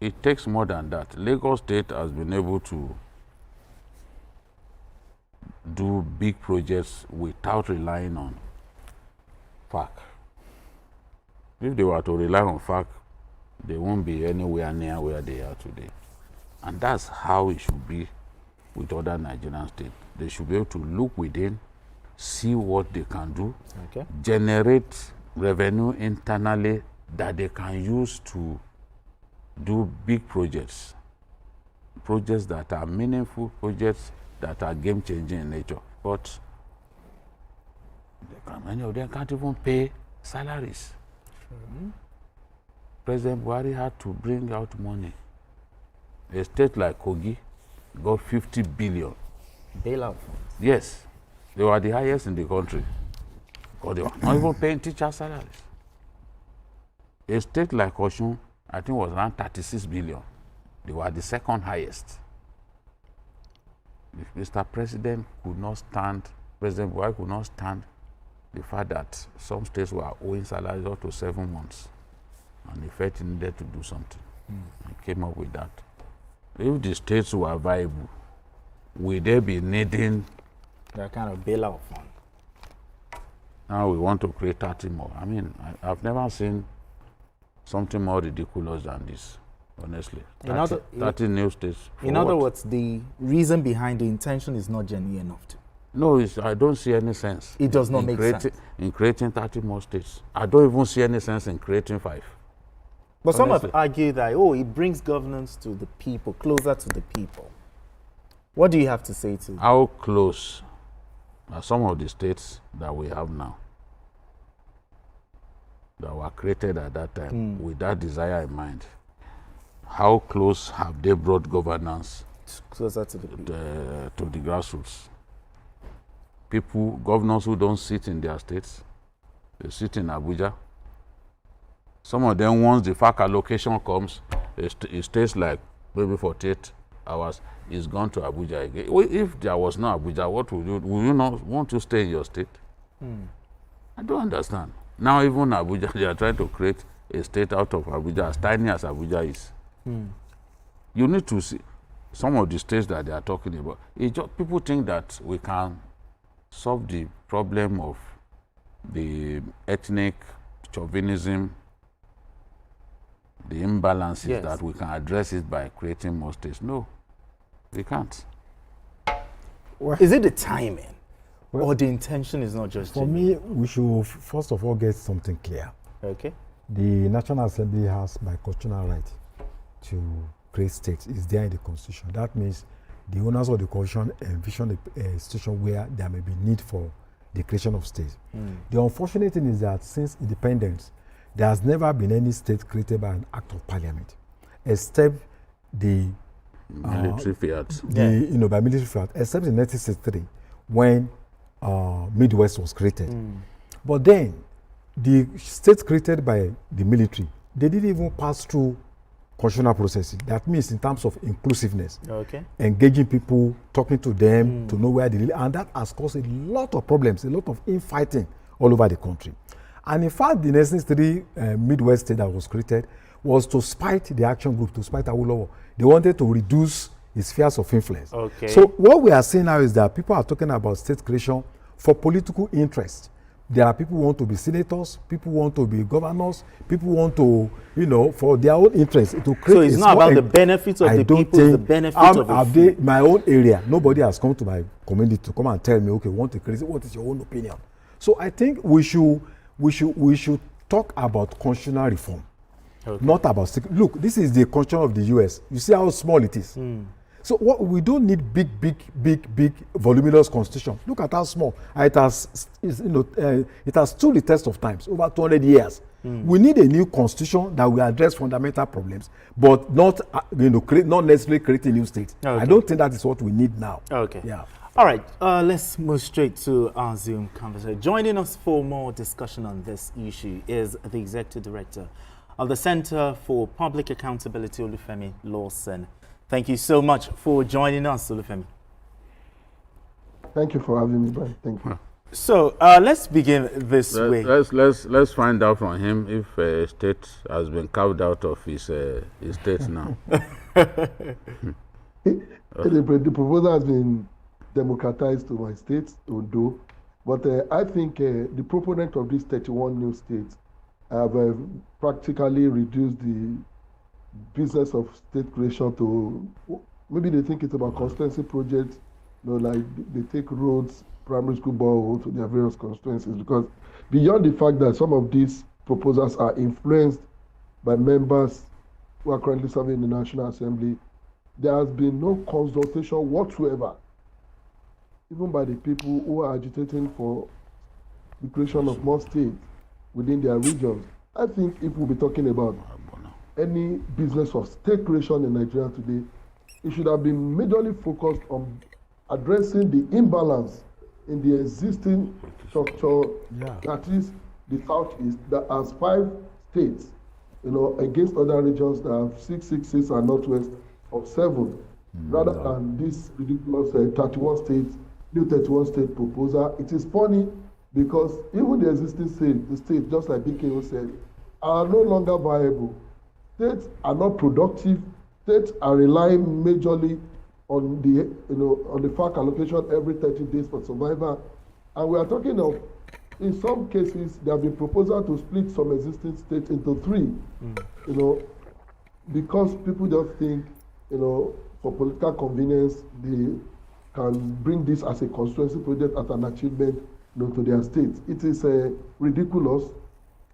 it takes more than that. Lagos State has been able to do big projects without relying on FAC. If they were to rely on FAC, they won't be anywhere near where they are today. And that's how it should be with other Nigerian states. They should be able to look within, see what they can do, generate revenue internally that they can use to do big projects. Projects that are meaningful, projects that are game-changing in nature. But many of them can't even pay salaries. President Buhari had to bring out money. A state like Kogi got 50 billion. Bailout funds? Yes. They were the highest in the country. Because they were not even paying teacher salaries. A state like Osun, I think, was around 36 billion. They were the second highest. If Mr. President could not stand, President Buhari could not stand the fact that some states were owing salaries up to 7 months, and he felt he needed to do something. He came up with that. If the states were viable, would they be needing that kind of bailout fund? Now we want to create 30 more. I mean, I've never seen something more ridiculous than this, honestly. 30 new states. In other words, the reason behind the intention is not genuine enough to. No, I don't see any sense. It does not make sense. In creating 30 more states. I don't even see any sense in creating 5. But some have argued that, it brings governance to the people, closer to the people. What do you have to say to that? How close are some of the states that we have now, that were created at that time with that desire in mind? How close have they brought governance closer to the people? To the grassroots? People, governors who don't sit in their states, they sit in Abuja. Some of them, once the FAC allocation comes, it stays like maybe 48 hours, it's gone to Abuja again. If there was no Abuja, what would you do? Would you not want to stay in your state? I don't understand. Now even Abuja, they are trying to create a state out of Abuja, as tiny as Abuja is. You need to see some of the states that they are talking about. People think that we can solve the problem of the ethnic chauvinism, the imbalances, that we can address it by creating more states. No, we can't. Well, is it the timing or the intention is not just for me, we should first of all get something clear. Okay. The National Assembly has by constitutional right to create states. It's there in the Constitution. That means the owners of the Constitution envision a situation where there may be need for the creation of states. The unfortunate thing is that since independence, there has never been any state created by an act of parliament, except the military fiat. By military fiat, except in 1963 when Midwest was created. But then the states created by the military, they didn't even pass through constitutional processes. That means in terms of inclusiveness, engaging people, talking to them to know where they live, and that has caused a lot of problems, a lot of infighting all over the country. And in fact, the necessary Midwest state that was created was to spite the action group, to spite Awolowo. They wanted to reduce his spheres of influence. So what we are seeing now is that people are talking about state creation for political interest. There are people who want to be senators, people who want to be governors, people who want to, for their own interest to create. So it's not about the benefits of the people, it's the benefits of the my own area. Nobody has come to my community to come and tell me, okay, want to create. What is your own opinion? So I think we should talk about constitutional reform, not about. Look, this is the constitution of the U.S. You see how small it is. So we don't need big, voluminous constitution. Look at how small it has. It has stood the test of times over 200 years. We need a new constitution that will address fundamental problems, but not not necessarily create a new state. I don't think that is what we need now. Yeah. All right, let's move straight to our Zoom conversation. Joining us for more discussion on this issue is the Executive Director of the Center for Public Accountability, Olufemi Lawson. Thank you so much for joining us, Olufemi. Thank you for having me, Brian. Thank you. So let's begin this way. Let's find out from him if a state has been carved out of his state now. The proposal has been democratized to my state, Ondo, but I think the proponent of these 31 new states have practically reduced the business of state creation to, maybe they think it's about constituency projects, like they take roads, primary school boreholes to their various constituencies, because beyond the fact that some of these proposals are influenced by members who are currently serving in the National Assembly, there has been no consultation whatsoever, even by the people who are agitating for the creation of more states within their regions. I think if we'll be talking about any business of state creation in Nigeria today, it should have been majorly focused on addressing the imbalance in the existing structure, that is the Southeast, that has 5 states, against other regions that have 6 and Northwest of 7, rather than this ridiculous 31 states, new 31 state proposal. It is funny because even the existing states, just like BKO said, are no longer viable. States are not productive. States are relying majorly on the on the FAC allocation every 30 days for survival, and we are talking of, in some cases, there have been proposals to split some existing states into 3, because people just think, for political convenience, they can bring this as a constituency project as an achievement, to their states. It is ridiculous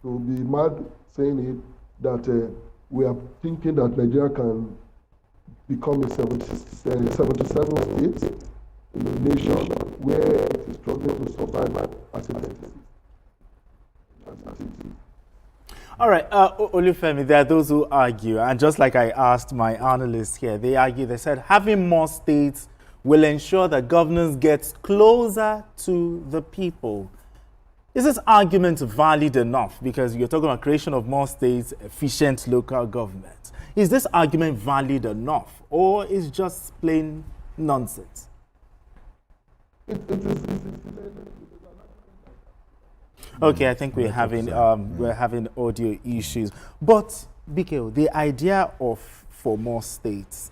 to be mad saying it, that we are thinking that Nigeria can become a 77 state in a nation where it is struggling to survive as a nation. All right, Olufemi, there are those who argue, and just like I asked my analysts here, they said having more states will ensure that governance gets closer to the people. Is this argument valid enough? Because you're talking about creation of more states, efficient local government. Is this argument valid enough, or is just plain nonsense? Okay, I think we're having audio issues. But BKO, the idea for more states,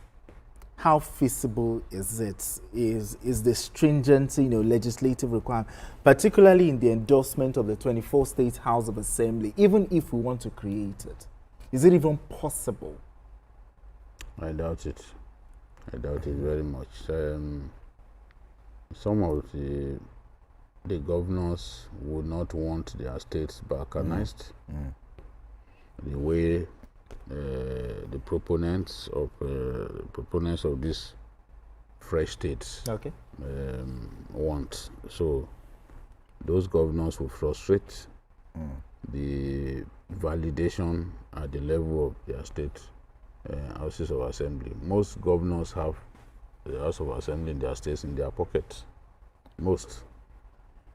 how feasible is it? Is the stringent, legislative requirement, particularly in the endorsement of the 24 State House of Assembly, even if we want to create it, is it even possible? I doubt it. I doubt it very much. Some of the governors would not want their states balkanized. The way the proponents of these fresh states want. So those governors will frustrate the validation at the level of their state houses of assembly. Most governors have the House of Assembly in their states in their pockets. Most,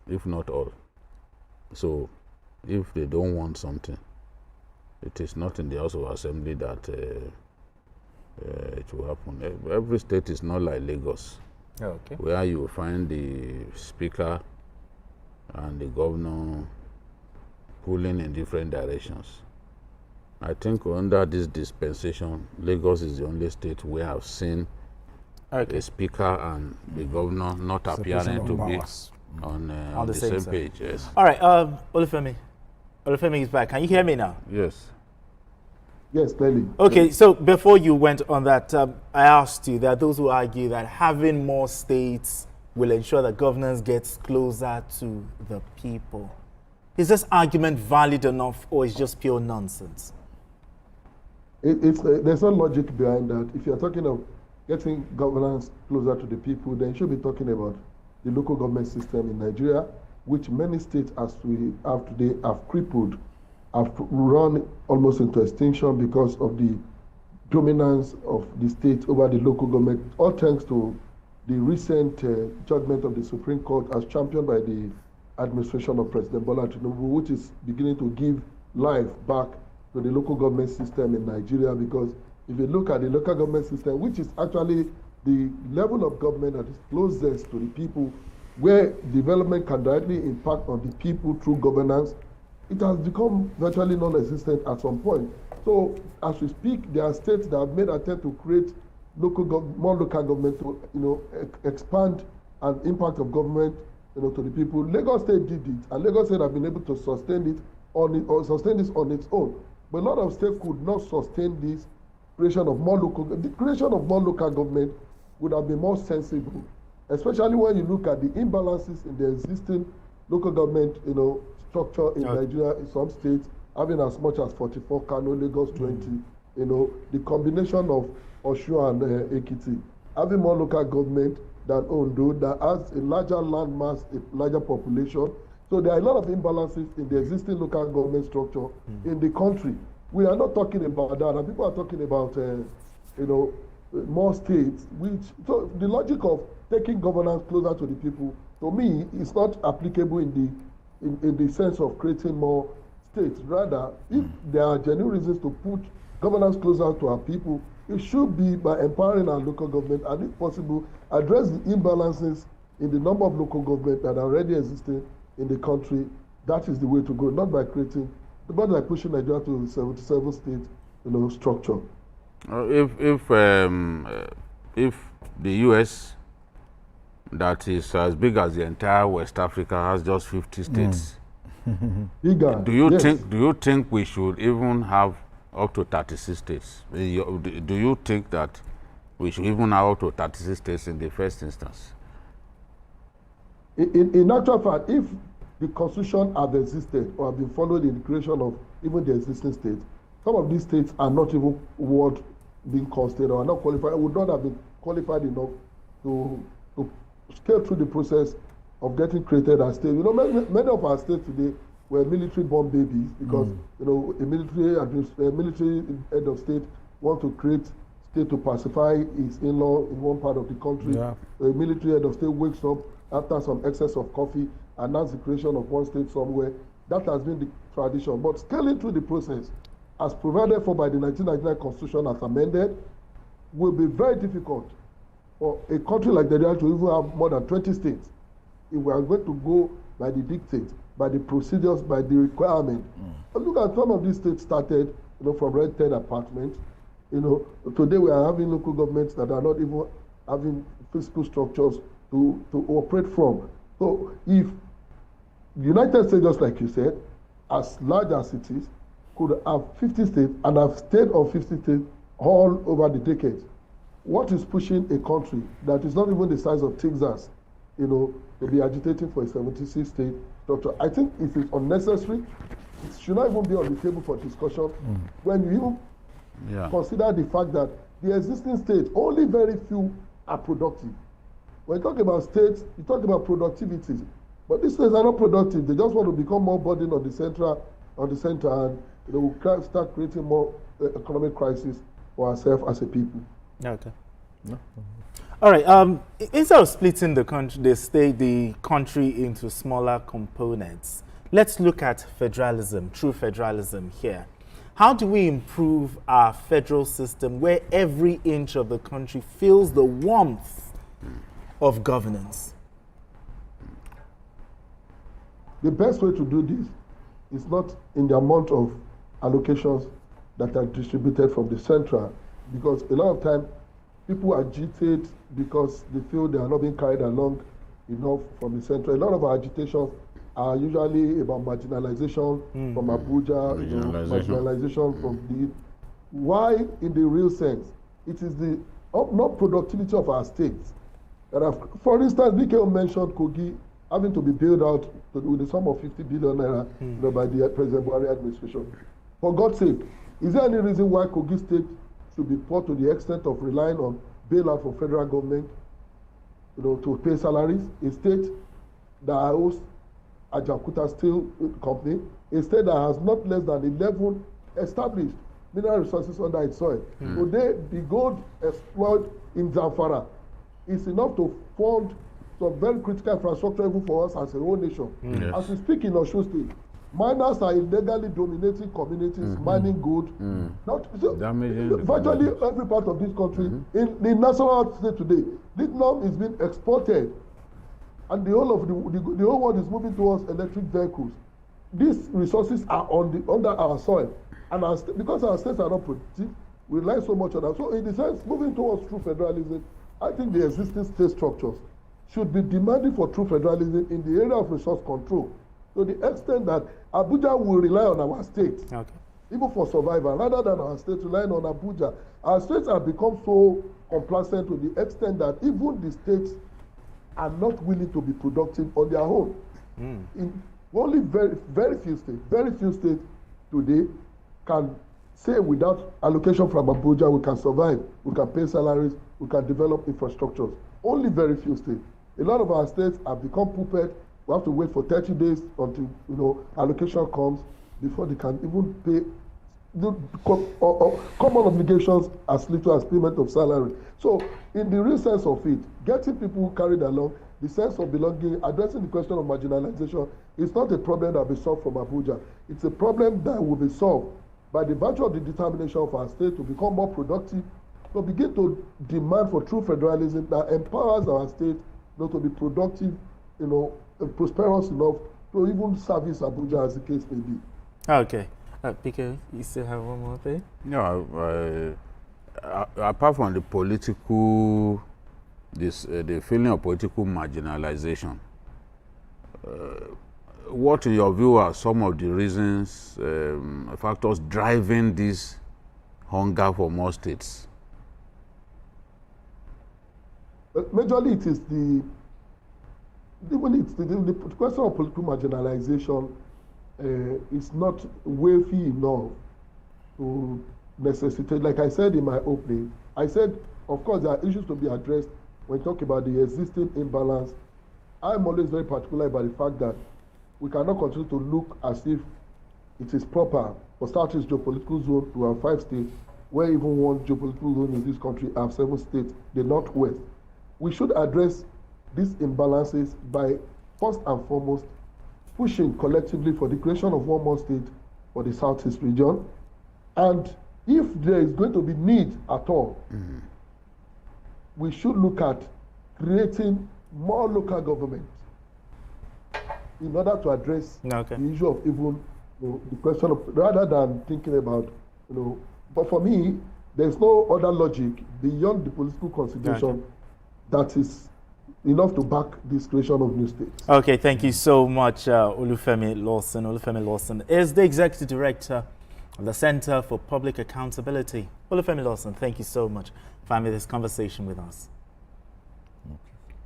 if not all. So if they don't want something, it is not in the House of Assembly that it will happen. Every state is not like Lagos, where you find the speaker and the governor pulling in different directions. I think under this dispensation, Lagos is the only state where I've seen a speaker and the governor not appearing to be on the same page. Yes. All right, Olufemi is back. Can you hear me now? Yes. Yes, clearly. Okay, so before you went on that, I asked you, there are those who argue that having more states will ensure that governance gets closer to the people. Is this argument valid enough, or is just pure nonsense? There's no logic behind that. If you're talking of getting governance closer to the people, then you should be talking about the local government system in Nigeria, which many states, as we have today, have crippled, have run almost into extinction because of the dominance of the state over the local government, all thanks to the recent judgment of the Supreme Court as championed by the administration of President Bola Tinubu, which is beginning to give life back to the local government system in Nigeria. Because if you look at the local government system, which is actually the level of government that is closest to the people, where development can directly impact on the people through governance, it has become virtually non-existent at some point. So as we speak, there are states that have made attempt to create more local government to expand an impact of government to the people. Lagos State did it, and Lagos State have been able to sustain it sustain this on its own. But a lot of states could not sustain this creation of more local. The creation of more local government would have been more sensible, especially when you look at the imbalances in the existing local government, structure in Nigeria. In some states, having as much as 44, Kano, Lagos 20. The combination of Osun and Ekiti, having more local government than Ondo, that has a larger land mass, a larger population. So there are a lot of imbalances in the existing local government structure in the country. We are not talking about that, and people are talking about, more states. So the logic of taking governance closer to the people, to me, is not applicable in the sense of creating more states. Rather, if there are genuine reasons to put governance closer to our people, it should be by empowering our local government, and if possible, address the imbalances in the number of local government that are already existing in the country. That is the way to go, not by pushing Nigeria to 77 state, structure. If the U.S. that is as big as the entire West Africa has just 50 states, bigger. Do you think we should even have up to 36 states? Do you think that we should even have up to 36 states in the first instance? In actual fact, if the constitution have existed or have been followed in the creation of even the existing states, some of these states are not even worth being called state, or are not qualified, would not have been qualified enough to scale through the process of getting created as state. Many of our states today were military-born babies because a military head of state want to create state to pacify his in-law in one part of the country. Yeah. A military head of state wakes up after some excess of coffee, announce the creation of one state somewhere. That has been the tradition. But scaling through the process, as provided for by the 1999 Constitution as amended, will be very difficult for a country like Nigeria to even have more than 20 states. If we are going to go by the dictates, by the procedures, by the requirement. Look at some of these states started, from red 10 apartments. Today we are having local governments that are not even having physical structures to operate from. So if the United States, just like you said, as large as it is, could have 50 states and have stayed on 50 states all over the decades, what is pushing a country that is not even the size of Texas, to be agitating for a 76 state structure? I think it is unnecessary. It should not even be on the table for discussion. When you consider the fact that the existing states, only very few are productive. When you talk about states, you talk about productivity, but these states are not productive. They just want to become more burden on the center, and they will start creating more economic crisis for ourselves as a people. Okay. No. All right. Instead of splitting the country into smaller components, let's look at federalism, true federalism here. How do we improve our federal system where every inch of the country feels the warmth of governance? The best way to do this is not in the amount of allocations that are distributed from the central, because a lot of time people agitate because they feel they are not being carried along enough from the central. A lot of our agitations are usually about marginalization from Abuja, marginalization from the... Why, in the real sense, it is the not productivity of our states that have... For instance, BKO mentioned Kogi having to be bailed out with the sum of 50 billion naira by the President Buhari administration. For God's sake, is there any reason why Kogi State should be poor to the extent of relying on bailout from federal government, to pay salaries? A state that owes Ajaokuta Steel Company, a state that has not less than 11 established mineral resources under its soil. Today, the gold exploited in Zamfara is enough to fund some very critical infrastructure even for us as a whole nation. As we speak in Osun State, miners are illegally dominating communities, mining gold. Virtually every part of this country, in the national state today, lithium is being exported and the whole of the whole world is moving towards electric vehicles. These resources are under our soil, and because our states are not productive, we rely so much on that. So in the sense, moving towards true federalism, I think the existing state structures should be demanding for true federalism in the area of resource control, to the extent that Abuja will rely on our states, even for survival, rather than our states relying on Abuja. Our states have become so complacent to the extent that even the states are not willing to be productive on their own. In only very few states today can say without allocation from Abuja we can survive, we can pay salaries, we can develop infrastructures. Only very few states. A lot of our states have become puppet. We have to wait for 30 days until allocation comes before they can even pay the common obligations as little as payment of salary. So in the real sense of it, getting people carried along, the sense of belonging, addressing the question of marginalization is not a problem that will be solved from Abuja. It's a problem that will be solved by the virtue of the determination of our state to become more productive, to begin to demand for true federalism that empowers our state to be productive, prosperous enough to even service Abuja as the case may be. Okay. PK, you still have one more thing? No, apart from the political, the feeling of political marginalization, what in your view are some of the reasons, factors driving this hunger for more states? Majorly, it is the question of political marginalization is not weighty enough to necessitate. Like I said in my opening, I said, of course, there are issues to be addressed when we talk about the existing imbalance. I'm always very particular about the fact that we cannot continue to look as if it is proper for Southeast geopolitical zone to have 5 states, where even one geopolitical zone in this country have 7 states, the Northwest. We should address these imbalances by, first and foremost, pushing collectively for the creation of one more state for the Southeast region. And if there is going to be need at all, we should look at creating more local government in order to address the issue of even the question of, rather than thinking about, but for me, there's no other logic beyond the political consideration that is enough to back this creation of new states. Okay, thank you so much, Olufemi Lawson. Olufemi Lawson is the Executive Director of the Center for Public Accountability. Olufemi Lawson, thank you so much for having this conversation with us.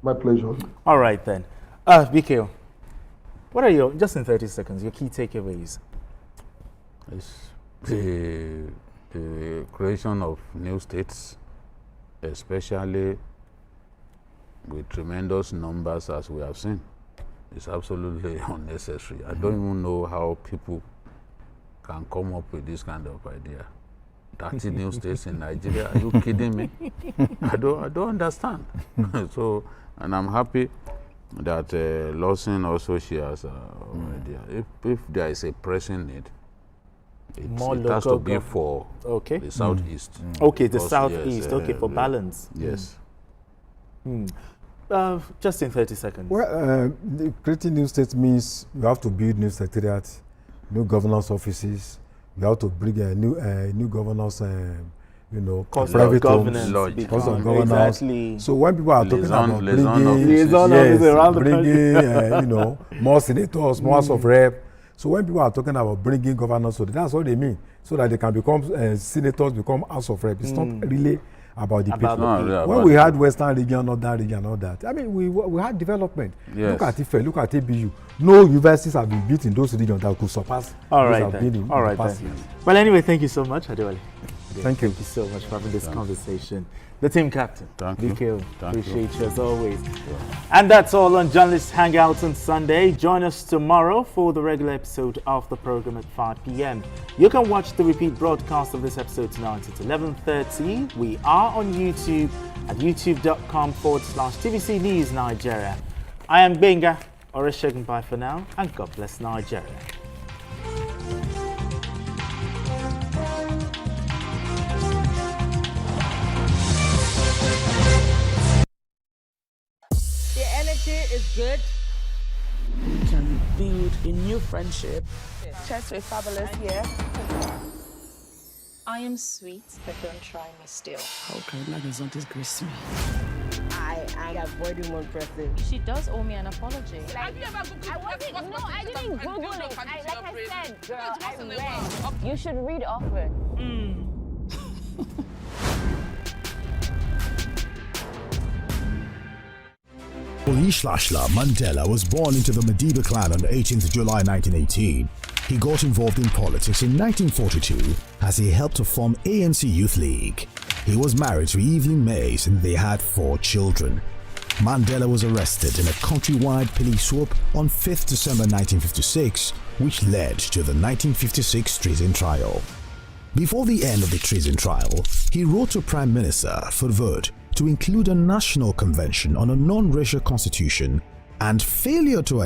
My pleasure. All right then. BKO, what are your, just in 30 seconds, your key takeaways? It's the creation of new states, especially with tremendous numbers as we have seen. It's absolutely unnecessary. I don't even know how people can come up with this kind of idea. 30 new states in Nigeria, are you kidding me? I don't understand. So, and I'm happy that Lawson also shares our idea. If there is a pressing need, it has to be for the Southeast. Okay, the Southeast, for balance. Yes. Just in 30 seconds. Well, creating new states means you have to build new secretariats, new governance offices. You have to bring new governors, private homes, cost of governance. Exactly. So when people are talking about bringing more senators, more House of Rep. So when people are talking about bringing governors, so that's what they mean, so that they can become senators, become House of Rep. It's not really about the people. When we had Western region, Northern region, all that, I mean, we had development. Yes. Look at IFE, look at ABU. No universities have been built in those regions that could surpass. All right then. All right then. Well, anyway, thank you so much, Adeboye. Thank you. Thank you so much for having this conversation. The team captain, BKO, appreciate you as always. And that's all on Journalist Hangout on Sunday. Join us tomorrow for the regular episode of the program at 5 p.m. You can watch the repeat broadcast of this episode tonight at 11:30. We are on YouTube at youtube.com/TVC News Nigeria. I am Benga Oreshegun. Bye for now, and God bless Nigeria. The energy is good. We can build a new friendship. Chess with Fabulous here. I am sweet, but don't try me still. How can Lagazon disgrace me? I am avoiding one person. She does owe me an apology. Have you ever Googled No, I didn't Google it. Like I said, girl, I read. You should read often. Olishlasla Mandela was born into the Madiba clan on 18th July 1918. He got involved in politics in 1942 as he helped to form ANC Youth League. He was married to Evelyn Mays and they had 4 children. Mandela was arrested in a countrywide police swoop on 5th December 1956, which led to the 1956 treason trial. Before the end of the treason trial, he wrote to Prime Minister for vote to include a national convention on a non-racial constitution, and failure to